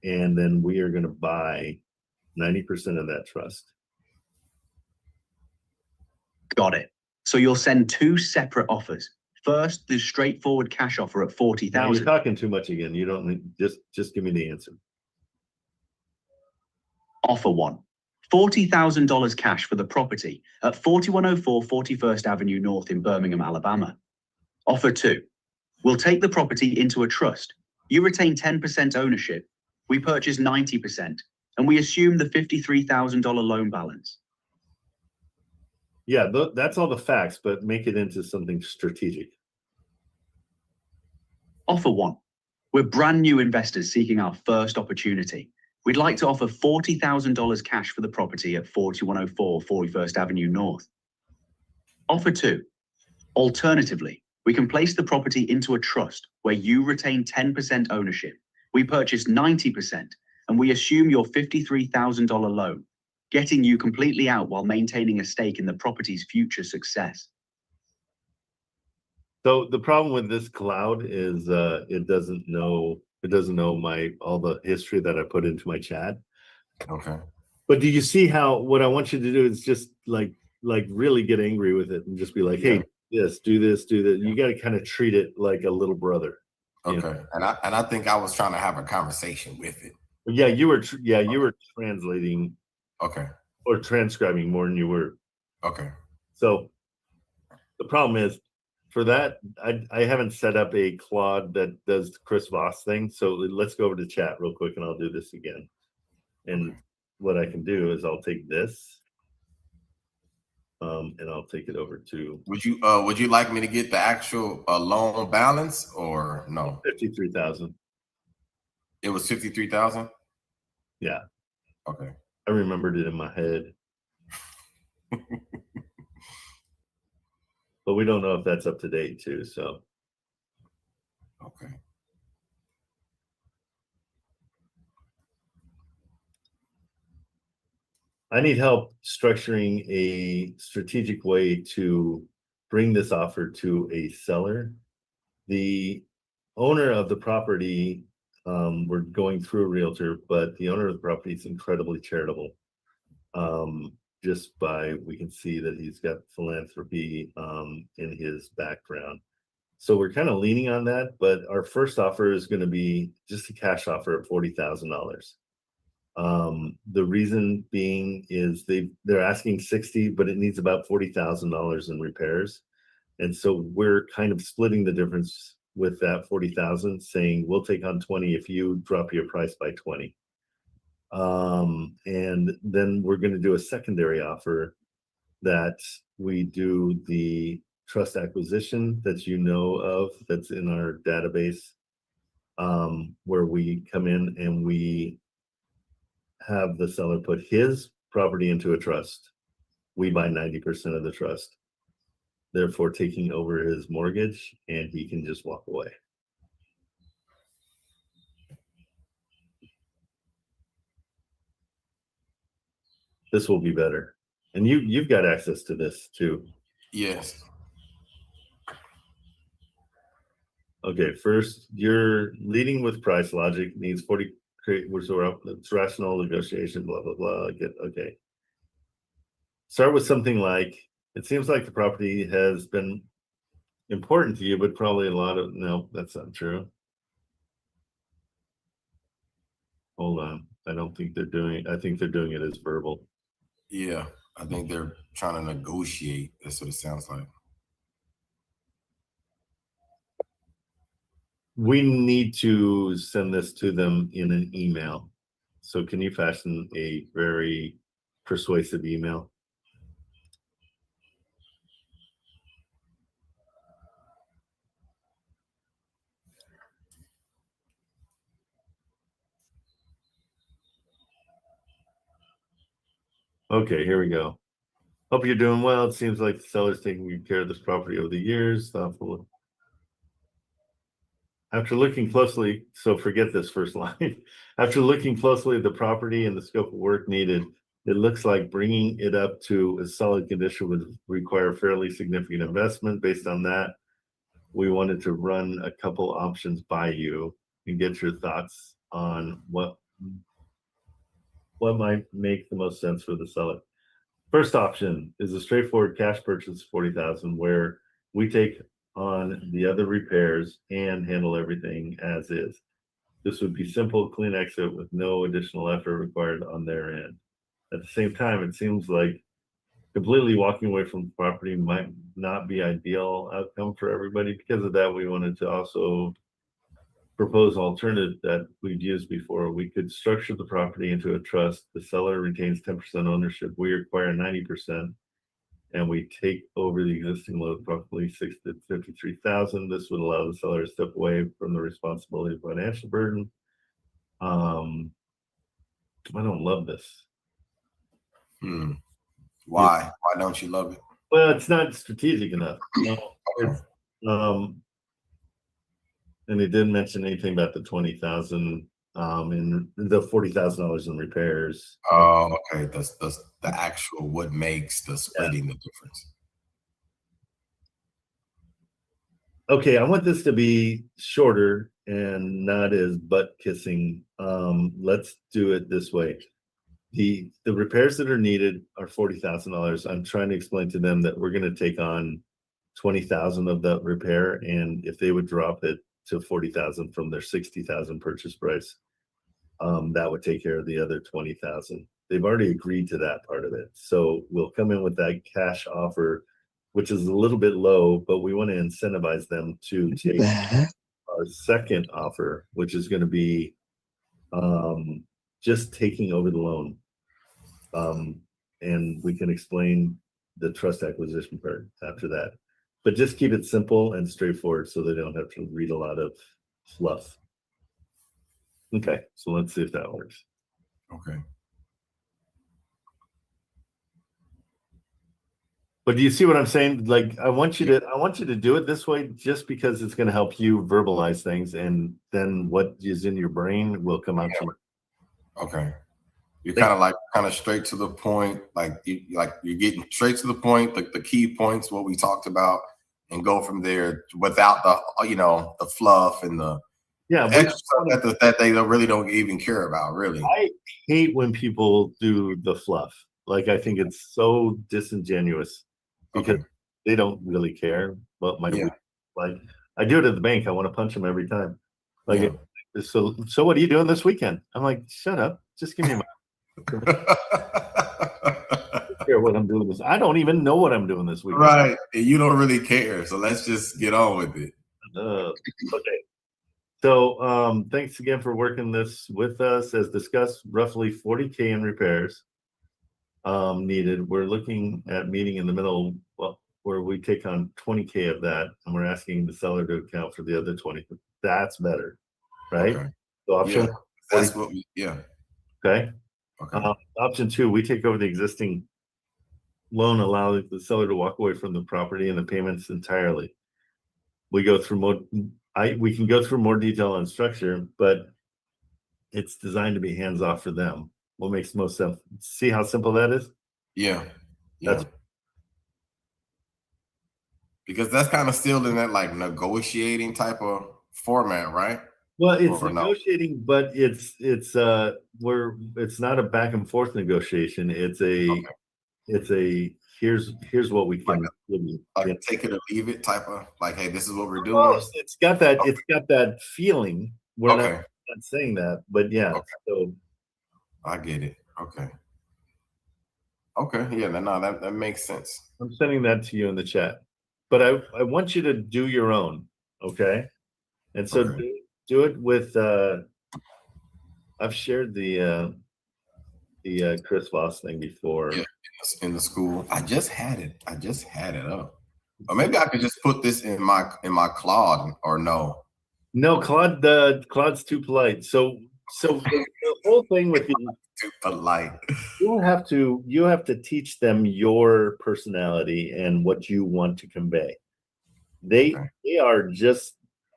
And then we are going to buy 90% of that trust. Got it. So you'll send two separate offers. First, the straightforward cash offer at Now, you're 40,000. talking too much again. You don't need, just give me the answer. Offer one, $40,000 cash for the property at 4104 41st Avenue North in Birmingham, Alabama. Offer two, we'll take the property into a trust. You retain 10% ownership. We purchase 90%, and we assume the $53,000 loan balance. Yeah, that's all the facts, but make it into something strategic. Offer one, we're brand new investors seeking our first opportunity. We'd like to offer $40,000 cash for the property at 4104 41st Avenue North. Offer two, alternatively, we can place the property into a trust where you retain 10% ownership. We purchase 90%, and we assume your $53,000 loan, getting you completely out while maintaining a stake in the property's future success. So the problem with this cloud is it doesn't know all the history that I put into my chat. Okay. But do you see how what I want you to do is just like really get angry with it and just be like, hey, do this. You got to kind of treat it like a little brother. Okay. And I think I was trying to have a conversation with it. Yeah, you were translating. Okay. Or transcribing more than you were. Okay. So the problem is, for that, I haven't set up a Claude that does the Chris Voss thing. So let's go over to chat real quick and I'll do this again. And what I can do is I'll take this and I'll take it over to. Would you like me to get the actual loan balance or no? 53,000. It was 53,000? Yeah. Okay. I remembered it in my head. But we don't know if that's up to date too, so. Okay. I need help structuring a strategic way to bring this offer to a seller. The owner of the property, we're going through a realtor, but the owner of the property is incredibly charitable. Just by, we can see that he's got philanthropy in his background. So we're kind of leaning on that, but our first offer is going to be just a cash offer at $40,000. The reason being is they're asking 60, but it needs about $40,000 in repairs. And so we're kind of splitting the difference with that 40,000, saying we'll take on 20 if you drop your price by 20. And then we're going to do a secondary offer that we do the trust acquisition that you know of, that's in our database, where we come in and we have the seller put his property into a trust. We buy 90% of the trust, therefore taking over his mortgage, and he can just walk away. This will be better. And you've got access to this too. Yes. Okay, first, you're leading with price logic, needs 40, it's rational negotiation, blah, blah, blah. Okay. Start with something like, it seems like the property has been important to you, but probably no, that's not true. Hold on. I think they're doing it as verbal. Yeah, I think they're trying to negotiate. That's what it sounds like. We need to send this to them in an email. So can you fashion a very persuasive email? Okay, here we go. Hope you're doing well. It seems like the seller's taking good care of this property over the years. Thoughtful After looking closely, so forget this first line. After looking closely at the property and the scope of work needed, it looks like bringing it up to a solid condition would require fairly significant investment. Based on that, we wanted to run a couple options by you and get your thoughts on what might make the most sense for the seller. First option is a straightforward cash purchase, 40,000, where we take on the other repairs and handle everything as is. This would be simple, clean exit with no additional effort required on their end. At the same time, it seems like completely walking away from the property might not be ideal outcome for everybody. Because of that, we wanted to also propose alternative that we've used before. We could structure the property into a trust. The seller retains 10% ownership. We require 90%, and we take over the existing load, approximately 53,000. This would allow the seller to step away from the responsibility of financial burden. I don't love this. Why? Why don't you love it? Well, it's not strategic enough. No, it's, and they didn't mention anything about the 20,000 and the $40,000 in repairs. Oh, okay. The actual what makes the splitting the difference. Okay, I want this to be shorter and not as butt kissing. Let's do it this way. The repairs that are needed are $40,000. I'm trying to explain to them that we're going to take on 20,000 of that repair, and if they would drop it to 40,000 from their 60,000 purchase price, that would take care of the other 20,000. They've already agreed to that part of it, so we'll come in with that cash offer, which is a little bit low, but we want to incentivize them to take our second offer, which is going to be just taking over the loan. And we can explain the trust acquisition part after that. But just keep it simple and straightforward so they don't have to read a lot of fluff. Okay, so let's see if that works. Okay. But do you see what I'm saying? Like, I want you to do it this way just because it's going to help you verbalize things, and then what is in your brain will come out to you. Okay. You're kind of straight to the point, you're getting straight to the point, the key points, what we talked about, and go from there without the fluff and the extra stuff that they really don't even care about, really. I hate when people do the fluff. Like, I think it's so disingenuous because they don't really care what my like. I do it at the bank. I want to punch them every time. Like, so what are you doing this weekend? I'm like, shut up. Just give me my. Care what I'm doing this. I don't even know what I'm doing this weekend. Right, and you don't really care. So let's just get on with it. Okay. So thanks again for working this with us. As discussed, roughly 40K in repairs needed. We're looking at meeting in the middle, where we take on 20K of that, and we're asking the seller to account for the other 20. That's better, right? Okay. So option that's what we Okay. Okay. Option 2, we take over the existing loan, allow the seller to walk away from the property and the payments entirely. We go through more. We can go through more detail on structure, but it's designed to be hands off for them. What makes the most sense? See how simple that is? Yeah. That's because that's kind of still in that negotiating type of format, right? Well, it's negotiating, but it's not a back and forth negotiation. It's a here's what we can give you. Take it or leave it type of hey, this is what we're doing. It's got that feeling. We're not saying that, but so I get it. Okay, yeah, no, that makes sense. I'm sending that to you in the chat, but I want you to do your own, okay? And so do it with I've shared the Chris Voss thing before. Yeah, in the school. I just had it up. Or maybe I could just put this in my Claude, or no. No, Claude's too polite. So the whole thing with you, too polite. You have to teach them your personality and what you want to convey. They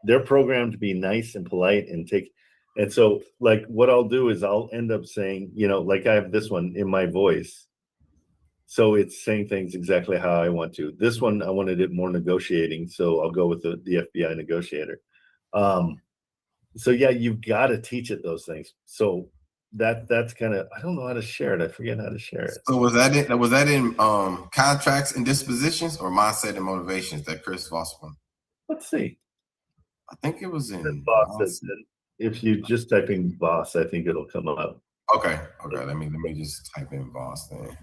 they're programmed to be nice and polite and take. And so, like, what I'll do is I'll end up saying, like I have this one in my voice. So it's saying things exactly how I want to. This one, I wanted it more negotiating. So I'll go with the FBI negotiator. So yeah, you've got to teach it those things. So that's kind of, I don't know how to share it. I forget how to share it. So was that in contracts and dispositions or mindset and motivations that Chris Voss won? Let's see. I think it was in Boss says that if you just type in boss, I think it'll come up. Okay. Let me just type in boss then.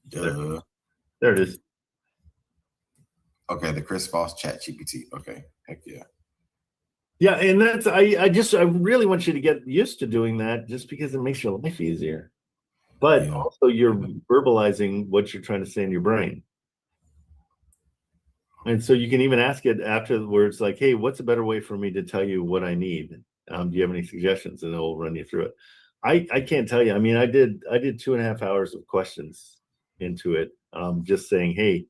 Duh. There it is. Okay, the Chris Voss chat GPT. Okay, heck yeah. Yeah, and that's I really want you to get used to doing that just because it makes your life easier. But also you're verbalizing what you're trying to say in your brain. And so you can even ask it afterwards, like, hey, what's a better way for me to tell you what I need? Do you have any suggestions? And it'll run you through it. I can't tell you. I mean, I did 2.5 hours of questions into it, just saying, hey,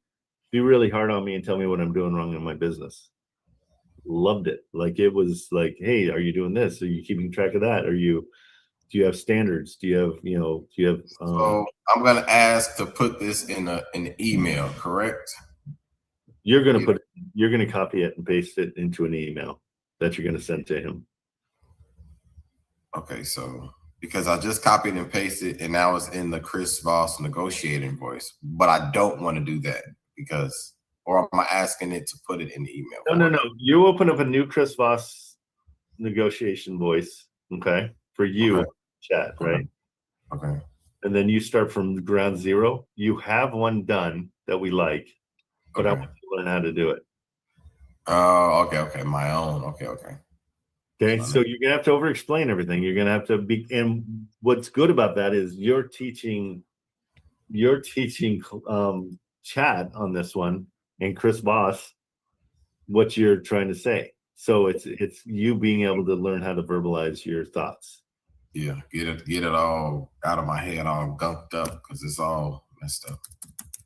be really hard on me and tell me what I'm doing wrong in my business. Loved it. Like, it was like, hey, are you doing this? Are you keeping track of that? Do you have standards? Do you have so I'm gonna ask to put this in an email, correct? You're gonna copy it and paste it into an email that you're gonna send to him. Okay, so because I just copied and pasted and now it's in the Chris Voss negotiating voice, but I don't want to do that or am I asking it to put it in the email? No. You open up a new Chris Voss negotiation voice, okay, for you chat, right? Okay. And then you start from ground zero. You have one done that we like, but I want you to learn how to do it. Oh, okay. My own. Okay. Okay, so you're gonna have to over-explain everything. You're gonna have to be, and what's good about that is you're teaching chat on this one and Chris Voss what you're trying to say. So it's you being able to learn how to verbalize your thoughts. Yeah, get it all out of my head, all gunked up because it's all messed up.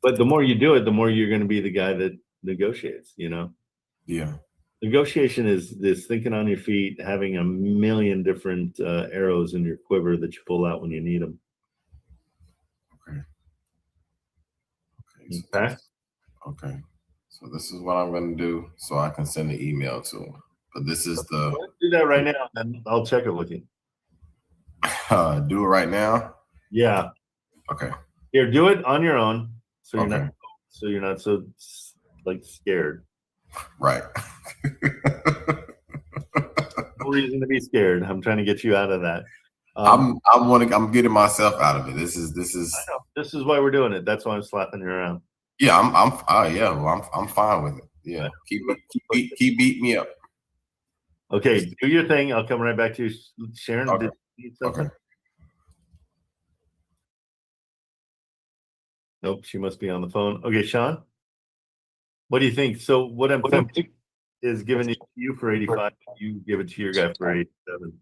But the more you do it, the more you're going to be the guy that negotiates. Yeah. Negotiation is this thinking on your feet, having a million different arrows in your quiver that you pull out when you need them. Okay. Okay. So this is what I'm going to do so I can send an email to him. But this is Let's do that right now, and I'll check it with you. Do it right now? Yeah. Okay. Here, do it on your own, so you're not so like scared. Right. No reason to be scared. I'm trying to get you out of that. I'm getting myself out of it. This is I know. This is why we're doing it. That's why I'm slapping you around. Yeah, I'm fine with it. Yeah. Keep beating me up. Okay, do your thing. I'll come right back to you. Sharon, Okay. did you need something? Okay. Nope, she must be on the phone. Okay, Sean, what do you think? So what I'm thinking is giving it to you for 85. You give it to your guy for 87.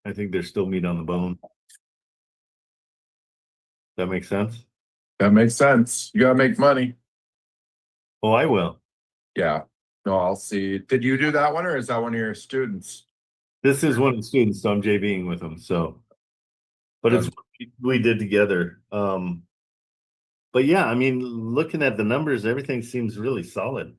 I think there's still meat on the bone. That makes sense? That makes sense. You gotta make money. Oh, I will. Yeah. No, I'll see. Did you do that one or is that one of your students? This is one of the students, so I'm JVing with him. So, but it's what we did together. But yeah, I mean, looking at the numbers, everything seems really solid.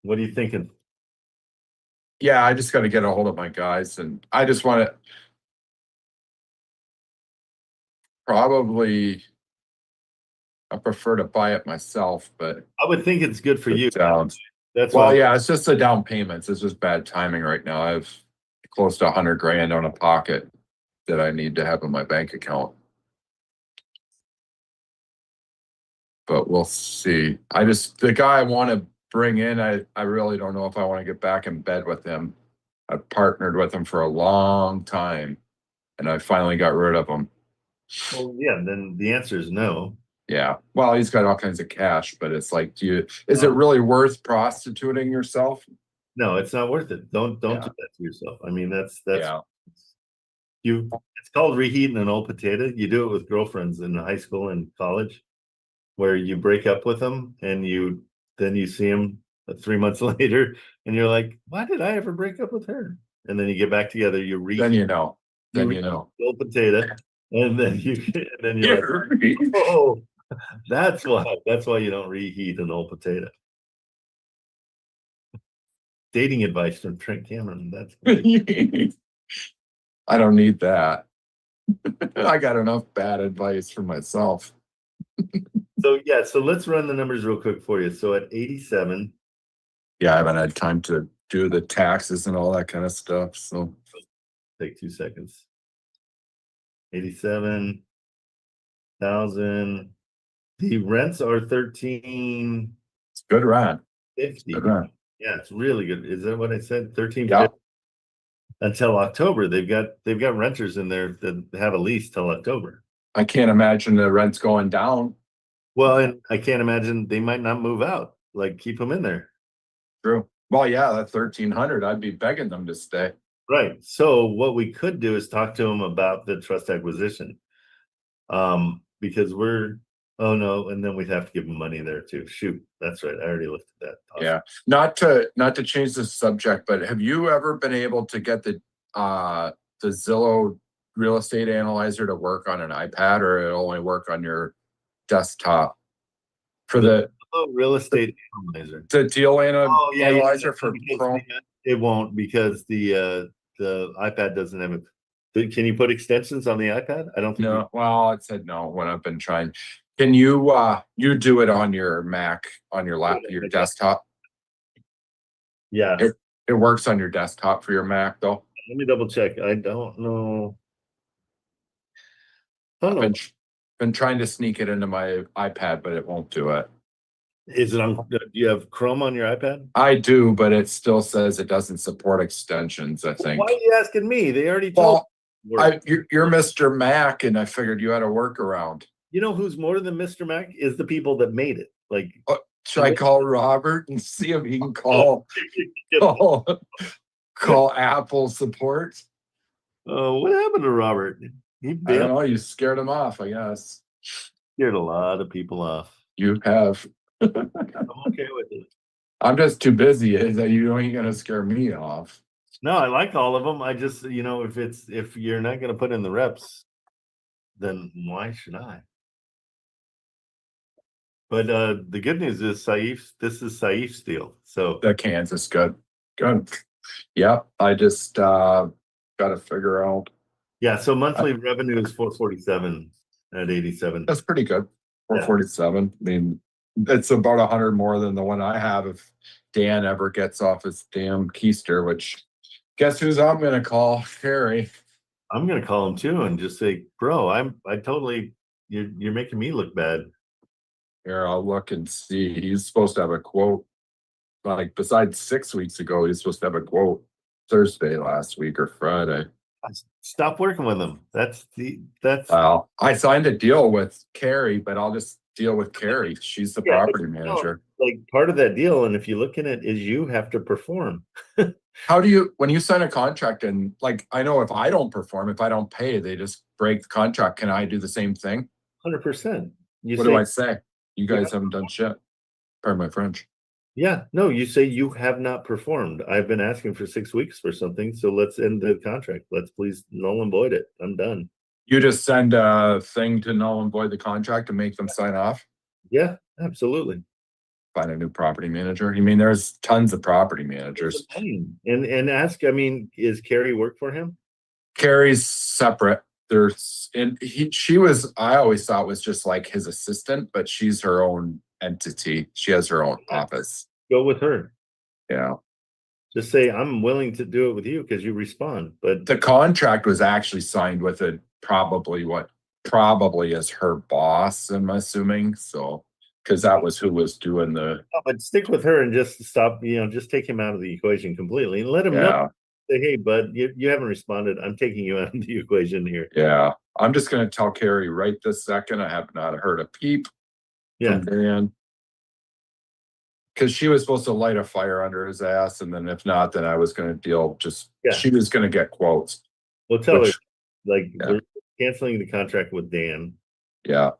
What are you thinking? Yeah, I just gotta get a hold of my guys and I just want to probably I prefer to buy it myself, but I would think it's good for you. Sounds. That's Well, why. yeah, it's just the down payments. It's just bad timing right now. I have close to 100 grand on a pocket that I need to have in my bank account. But we'll see. The guy I want to bring in, I really don't know if I want to get back in bed with him. I've partnered with him for a long time and I finally got rid of him. Well, yeah, then the answer is no. Yeah. Well, he's got all kinds of cash, but it's like, is it really worth prostituting yourself? No, it's not worth it. Don't do Yeah. that to yourself. I mean, that's Yeah. it's called reheating an old potato. You do it with girlfriends in high school and college, where you break up with them and then you see them 3 months later, and you're like, why did I ever break up with her? And then you get back together. You reheat. Then you know. Then reheat you know. the old potato, and then you're like, oh, that's why you don't reheat an old potato. Dating advice from Trent Cameron. That's I don't need that. I got enough bad advice for myself. so let's run the numbers real quick for you. So at 87, Yeah, I haven't had time to do the taxes and all that kind of stuff. So take 2 seconds. 87,000. The rents are 1350. it's good rent. Good rent. Yeah, it's really good. Is that what I said? 1350. Yeah. Until October. They've got renters in there that have a lease till October. I can't imagine the rent's going down. Well, and I can't imagine they might not move out. Like, keep them in there. True. Well, yeah, that 1,300, I'd be begging them to stay. Right. So what we could do is talk to them about the trust acquisition. Because oh no, and then we'd have to give them money there too. Shoot, that's right. I already looked at that. Awesome. Yeah. Not to change the subject, but have you ever been able to get the Zillow real estate analyzer to work on an iPad, or it only work on your desktop? For the real estate analyzer. The deal analyzer for Chrome? It won't, because the iPad doesn't have it. Can you put extensions on the iPad? I don't think. No. Well, it said no when I've been trying. Can you you do it on your Mac, on your your desktop? Yeah. It works on your desktop for your Mac though. Let me double check. I don't know. I've been trying to sneak it into my iPad, but it won't do it. Is it on? Do you have Chrome on your iPad? I do, but it still says it doesn't support extensions, I think. Why are you asking me? They already told. You're Mr. Mac, and I figured you had a workaround. You know who's more than Mr. Mac is the people that made it. Like, should I call Robert and see if he can call call Apple support? What happened to Robert? I don't know. You scared him off, I guess. Scared a lot of people off. You have. I'm okay with it. I'm just too busy. Is that you ain't gonna scare me off? No, I like all of them. I just, if you're not gonna put in the reps, then why should I? But the good news is this is Saif's deal. So the Kansas good. Yeah, I just gotta figure out. Yeah, so monthly revenue is 447 at 87. That's pretty good. 447. I mean, it's about 100 more than the one I have if Dan ever gets off his damn keister, which guess who's I'm gonna call? Harry. I'm gonna call him too and just say, bro, you're making me look bad. Here, I'll look and see. He's supposed to have a quote. Like, besides 6 weeks ago, he's supposed to have a quote Thursday last week or Friday. Stop working with him. That's. Well, I signed a deal with Carrie, but I'll just deal with Carrie. She's the property manager. Like, part of that deal, and if you look in it, is you have to perform. How do you, when you sign a contract, and like, I know if I don't perform, if I don't pay, they just break the contract. Can I do the same thing? 100%. What do I say? You guys haven't done shit. Pardon my French. Yeah, no, you say you have not performed. I've been asking for 6 weeks for something, so let's end the contract. Let's please null and void it. I'm done. You just send a thing to null and void the contract and make them sign off? Yeah, absolutely. Find a new property manager. You mean there's tons of property managers. And ask, is Carrie work for him? Carrie's separate. She was, I always thought was just like his assistant, but she's her own entity. She has her own office. Go with her. Yeah. Just say, I'm willing to do it with you because you respond. But the contract was actually signed with probably is her boss, I'm assuming. So, because that was who was doing the. But stick with her and just stop, just take him out of the equation completely and let him know. Say, hey, bud, you haven't responded. I'm taking you out of the equation here. Yeah. I'm just going to tell Carrie right this second. I have not heard a peep from Dan. Because she was supposed to light a fire under his ass. And then if not, then I was going to deal she was going to get quotes. Well, tell her Like Yeah. we're canceling the contract with Dan. Yeah.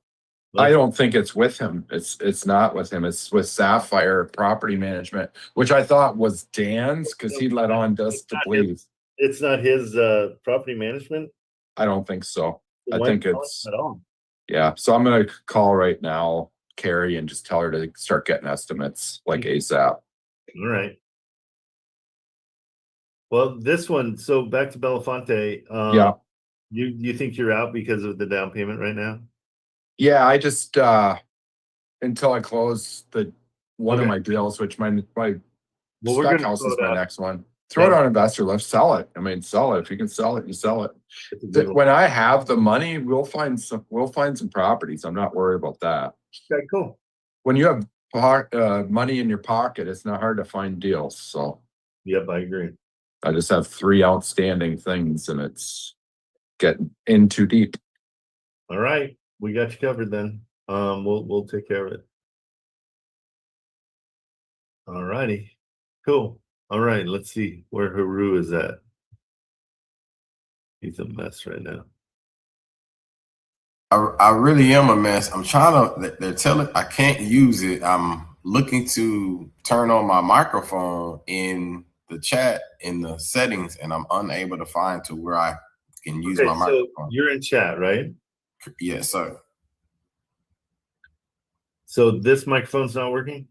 I don't think it's with him. It's not with him. It's with Sapphire Property Management, which I thought was Dan's because he let on dust to please. It's not his property management. I don't think so. I Why think call it's it at all? yeah. So I'm gonna call right now, Carrie, and just tell her to start getting estimates like ASAP. All right. Well, this one. So back to Belafonte. Yeah. You think you're out because of the down payment right now? Yeah, I just until I close the one of my deals, which my Well, we're spec gonna house throw is it my out. next one. Throw it on investor lift, sell it. I mean, sell it. If you can sell it, you sell it. It's a good one. When I have the money, we'll find some properties. I'm not worried about that. Okay, cool. When you have money in your pocket, it's not hard to find deals. So Yep, I agree. I just have 3 outstanding things and it's getting in too deep. All right, we got you covered then. We'll take care of it. All righty, cool. All right, let's see where Haru is at. He's a mess right now. I really am a mess. I'm trying to, they're telling, I can't use it. I'm looking to turn on my microphone in the chat in the settings, and I'm unable to find to where I can use my microphone. So you're in chat, right? Yes, sir. So this microphone's not working?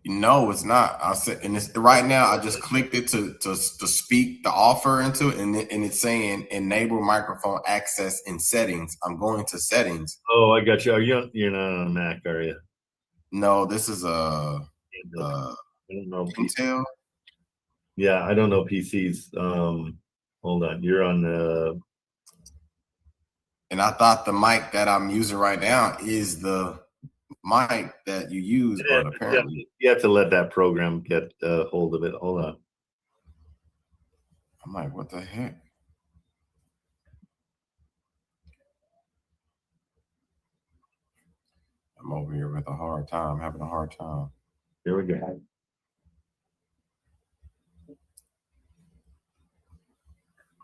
No, it's not. I said, and it's right now. I just clicked it to speak the offer into it, and it's saying enable microphone access in settings. I'm going to settings. Oh, I got you. You're not on a Mac, are you? No, this is I don't know. Intel. Yeah, I don't know PCs. Hold on. You're on the. And I thought the mic that I'm using right now is the mic that you use, but apparently you have to let that program get hold of it. Hold on. I'm like, what the heck? I'm over here with a hard time, having a hard time. Here we go.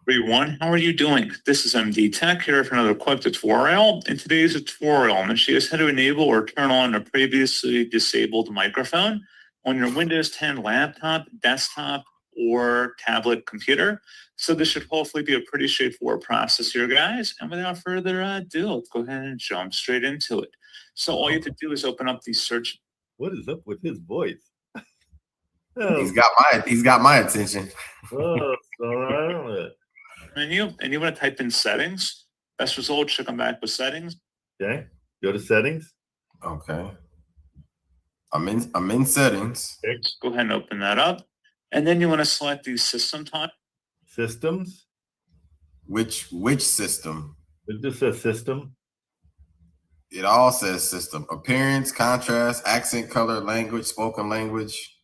Everyone, how are you doing? This is MD Tech here for another quick tutorial. In today's tutorial, I'm going to show you how to enable or turn on a previously disabled microphone on your Windows 10 laptop, desktop, or tablet computer. So this should hopefully be a pretty straightforward process here, guys. And without further ado, let's go ahead and jump straight into it. So all you have to do is open up the search. What is up with his voice? He's got my attention. Oh, all right. Menu, and you want to type in settings. Best result should come back with settings. Okay, go to settings. Okay. I'm in settings. Okay. Go ahead and open that up. And then you want to select the system type. Systems. Which system? It just says system. It all says system. Appearance, contrast, accent, color, language, spoken language.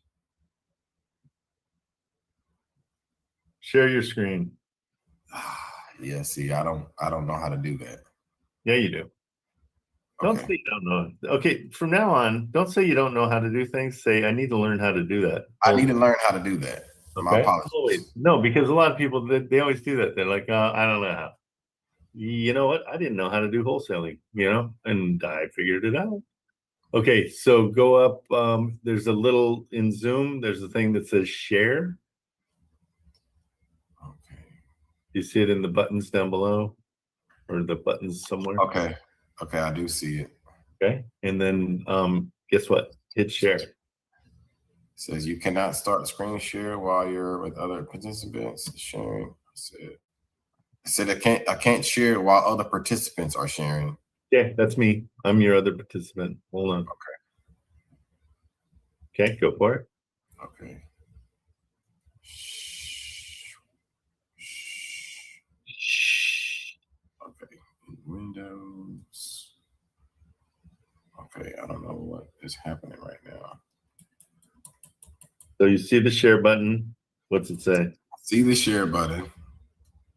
Share your screen. Yeah, see, I don't know how to do that. Yeah, you do. Don't say you don't know. Okay, from now on, don't say you don't know how to do things. Say, I need to learn how to do that. I need to learn how to do that. Okay? My apologies. Always. No, because a lot of people, they always do that. They're like, I don't know how. You know what? I didn't know how to do wholesaling, and I figured it out. Okay, so go up. There's a little in Zoom. There's a thing that says share. Okay. You see it in the buttons down below, or the buttons somewhere. Okay, I do see it. Okay, and then guess what? Hit share. It says you cannot start screen share while you're with other participants sharing. I said I can't share while other participants are sharing. Yeah, that's me. I'm your other participant. Hold on. Okay, go for it. Okay. Okay, Windows. Okay, I don't know what is happening right now. So you see the share button. What's it say? See the share button.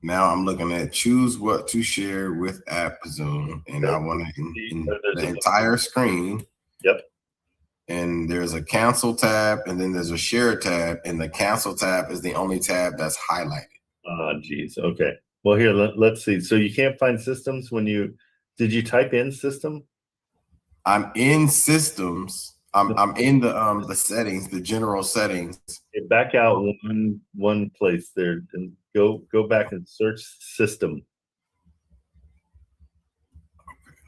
Now I'm looking at choose what to share with app Zoom, and I want to the entire screen. Yep. And there's a cancel tab, and then there's a share tab, and the cancel tab is the only tab that's highlighted. Oh, geez. Okay. Well, here, let's see. So you can't find systems when did you type in system? I'm in systems. I'm in the settings, the general settings. Okay, back out one place there and go back and search system.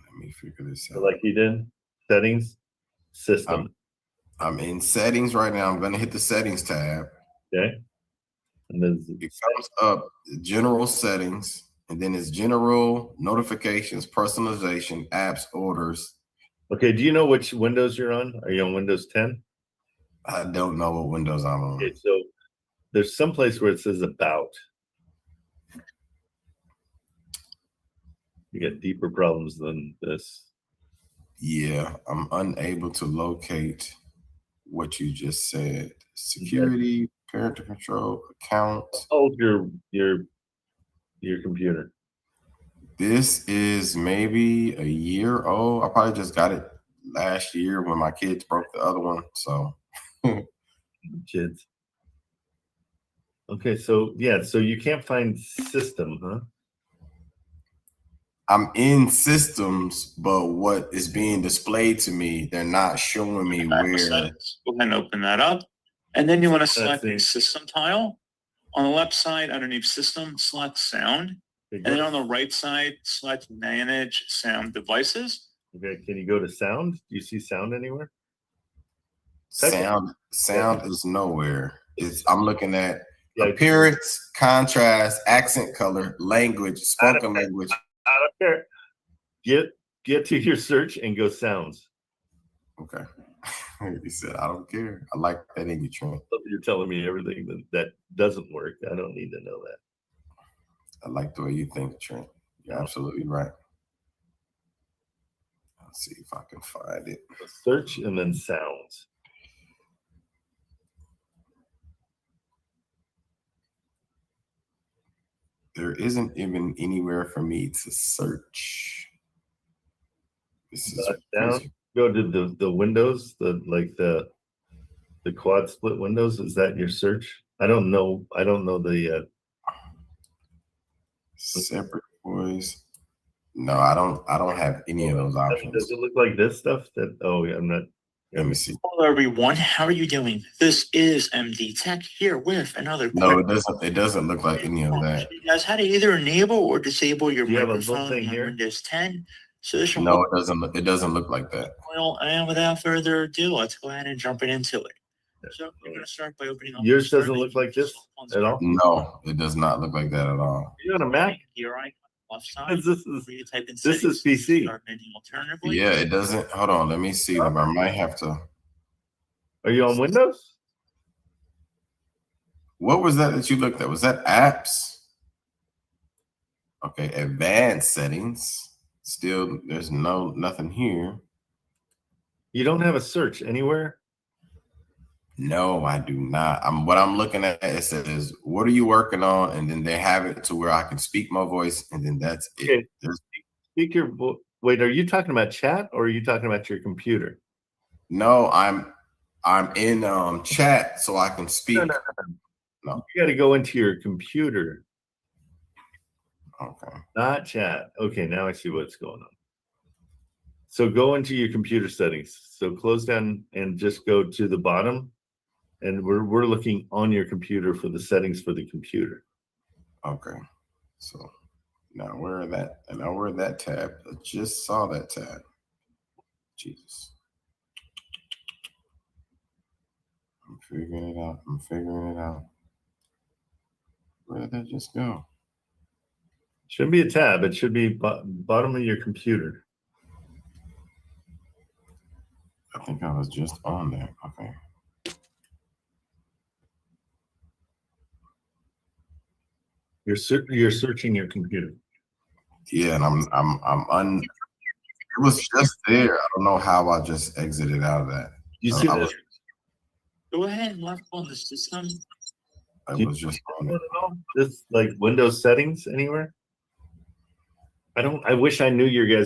Let me figure this So out. like you did, settings, system. I'm in settings right now. I'm gonna hit the settings tab. Okay. And then It comes up general settings, and then it's general, notifications, personalization, apps, orders. okay, do you know which Windows you're on? Are you on Windows 10? I don't know what Windows I'm on. Okay, so there's some place where it says about. You get deeper problems than this. Yeah, I'm unable to locate what you just said. Security, parental control, account. Hold your computer. This is maybe a year old. I probably just got it last year when my kids broke the other one. So Kids. Okay, so yeah, so you can't find system, huh? I'm in systems, but what is being displayed to me, they're not showing me where. Go ahead and open that up. And then you want to select the system tile. On the left side, underneath system, select sound. And then on the right side, select manage sound devices. Okay, can you go to sound? Do you see sound anywhere? Sound is nowhere. I'm looking at appearance, contrast, accent color, language, spoken language. I don't care. Get to your search and go sounds. Okay. He said, I don't care. I like that in you, Trent. You're telling me everything that doesn't work. I don't need to know that. I like the way you think, Trent. You're absolutely right. Let's see if I can find it. Search and then sounds. There isn't even anywhere for me to search. This is down. Go to the windows, the quad split windows. Is that your search? I don't know the separate voice. No, I don't have any of those options. Does it look like this stuff? I'm not. Let me see. Hello, everyone. How are you doing? This is MD Tech here with another. No, it doesn't. It doesn't look like any of that. You guys how to either enable or disable your microphone on here? Windows 10. So this no, it doesn't. It doesn't look like that. Well, and without further ado, let's go ahead and jump into it. So we're going to start by opening up. Yours doesn't look like this at all. No, it does not look like that at all. Are you on a Mac? Here I left side. This is PC. Yeah, it doesn't. Hold on, let me see. I might have to. Are you on Windows? What was that you looked at? Was that apps? Okay, advanced settings. Still, there's nothing here. You don't have a search anywhere? No, I do not. What I'm looking at, it says, what are you working on? And then they have it to where I can speak my voice, and then that's it. Okay. Wait, are you talking about chat or are you talking about your computer? No, I'm in chat so I can speak. No. You got to go into your computer. Okay. Not chat. Okay, now I see what's going on. So go into your computer settings. So close down and just go to the bottom. And we're looking on your computer for the settings for the computer. Okay. So now where that tab? I just saw that tab. Jesus. I'm figuring it out. Where did that just go? Shouldn't be a tab. It should be bottom of your computer. I think I was just on there. Okay. You're searching your computer. Yeah, and it was just there. I don't know how I just exited out of that. You see that? Go ahead and left on the system. I was just on it. This like Windows settings anywhere? I wish I knew your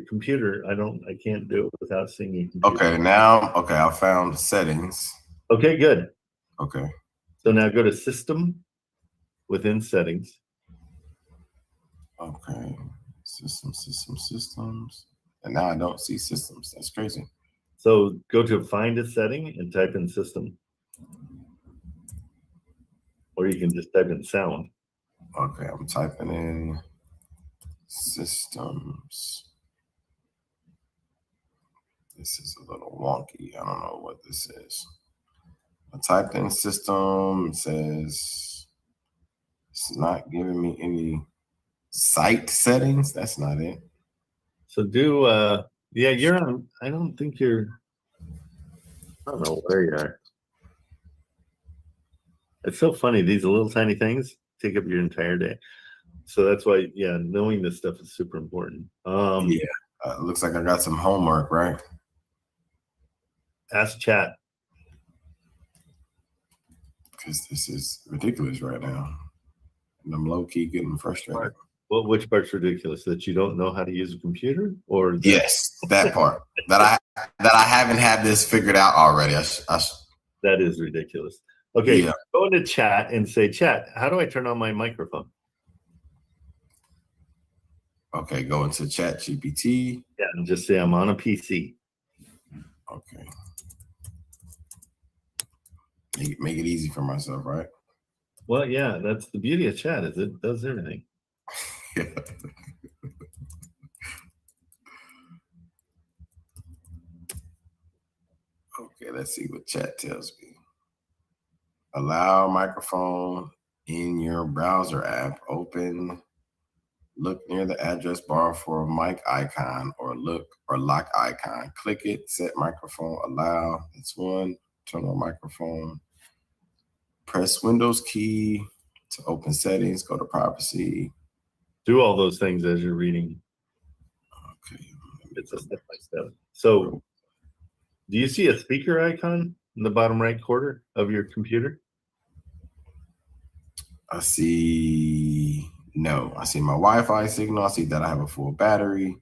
computer. I can't do it without seeing your computer. Okay, I found settings. Okay, good. Okay. So now go to system within settings. Okay. Systems. And now I don't see systems. That's crazy. So go to find a setting and type in system. Or you can just type in sound. Okay, I'm typing in systems. This is a little wonky. I don't know what this is. I typed in system. It says it's not giving me any site settings. That's not it. So do yeah, you're on. I don't think you're. I don't know where you are. It's so funny. These little tiny things take up your entire day. So that's why, yeah, knowing this stuff is super important. Yeah, looks like I got some homework, right? Ask chat. Because this is ridiculous right now. And I'm low key getting frustrated. Well, which part's ridiculous? That you don't know how to use a computer, or that Yes, that part. that I haven't had this figured out already. that is ridiculous. Okay, Yeah. go into chat and say, chat, how do I turn on my microphone? Okay, go into Chat GPT. Yeah, and just say I'm on a PC. Okay. Make it easy for myself, right? Well, yeah, that's the beauty of chat, is it does everything. Yeah. Okay, let's see what chat tells me. Allow microphone in your browser app. Open. Look near the address bar for a mic icon or lock icon. Click it. Set microphone. Allow. That's one. Turn on microphone. Press Windows key to open settings. Go to privacy. Do all those things as you're reading. Okay. It's a step by step. So, do you see a speaker icon in the bottom right corner of your computer? I see, no, I see my Wi-Fi signal. I see that I have a full battery.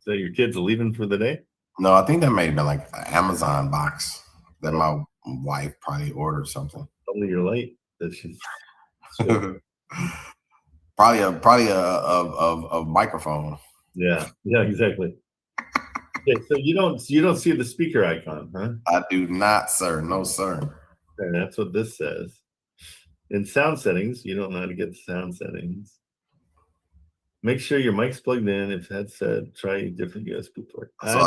So your kids are leaving for the day? No, I think that may have been like an Amazon box that my wife probably ordered something. Only you're late. That she's probably a microphone. yeah, exactly. Okay, so you don't see the speaker icon, huh? I do not, sir. No, sir. And that's what this says. In sound settings, you don't know how to get sound settings. Make sure your mic's plugged in. If headset, try a different USB port. So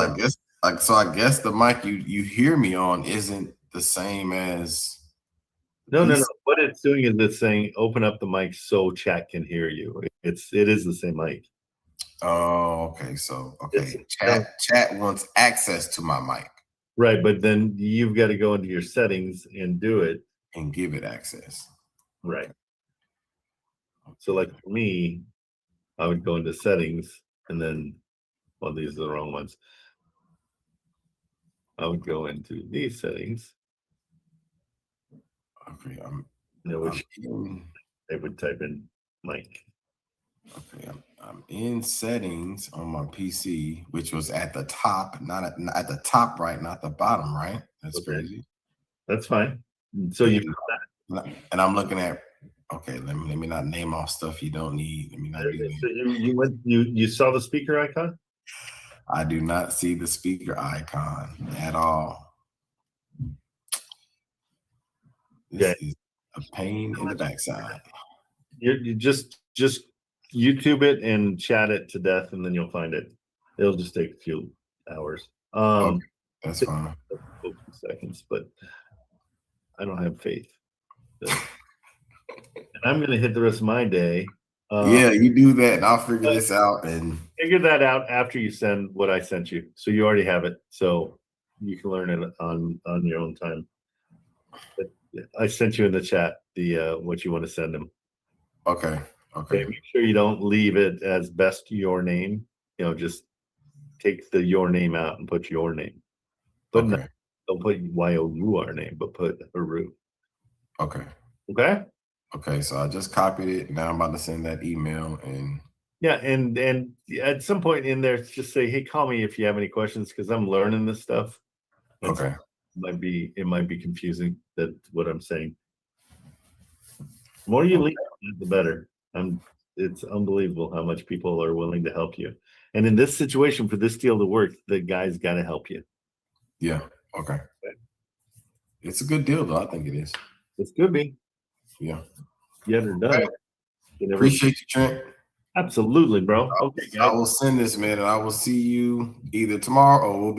I guess the mic you hear me on isn't the same as. No. What it's doing is it's saying open up the mic so chat can hear you. It is the same mic. Oh, okay. So chat wants access to my mic. Right, but then you've got to go into your settings and do it and give it access. Right. So like for me, I would go into settings and then, well, these are the wrong ones. I would go into these settings. Okay, they would type in mic. Okay, I'm in settings on my PC, which was at the top, not at the top right, not the bottom right. That's okay. Crazy. That's fine. So you and I'm looking at. Okay, let me not name off stuff you don't need. Let me not do that. So you saw the speaker icon? I do not see the speaker icon at all. This is a pain in the backside. You just YouTube it and chat it to death, and then you'll find it. It'll just take a few hours. Okay, that's fine. A few seconds, but I don't have faith. So, and I'm gonna hit the rest of my day. Yeah, you do that, and I'll figure this out. And figure that out after you send what I sent you. So you already have it, so you can learn it on your own time. But I sent you in the chat the what you want to send them. Okay. Okay. Make sure you don't leave it as best your name. You know, just take the your name out and put your name. But okay. Don't put YOUR name, but put Haru. Okay. Okay. Okay. So I just copied it. Now I'm about to send that email and. Yeah, and at some point in there, just say, "Hey, call me if you have any questions," because I'm learning this stuff. Okay. it might be confusing. That's what I'm saying. The more you leave, the better. It's unbelievable how much people are willing to help you. And in this situation, for this deal to work, the guy's got to help you. Yeah. Okay. It's a good deal, though. I think it is. This could be. Yeah. You ever done it? You never- Appreciate you, Trent. Absolutely, bro. Okay, I guys. will send this, man, and I will see you either tomorrow or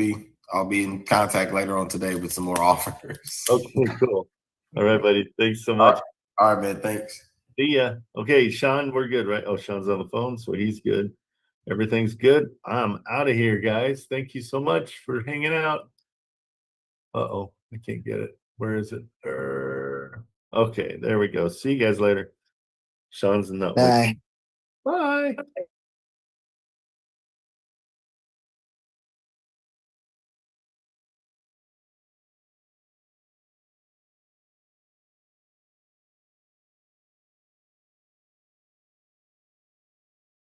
I'll be in contact later on today with some more offers. Okay, cool. All right, buddy. Thanks so much. All right, man. Thanks. See ya. Okay, Sean, we're good, right? Oh, Sean's on the phone, so he's good. Everything's good. I'm out of here, guys. Thank you so much for hanging out. Uh-oh, I can't get it. Where is it? Okay, there we go. See you guys later. Sean's not. Bye. Bye.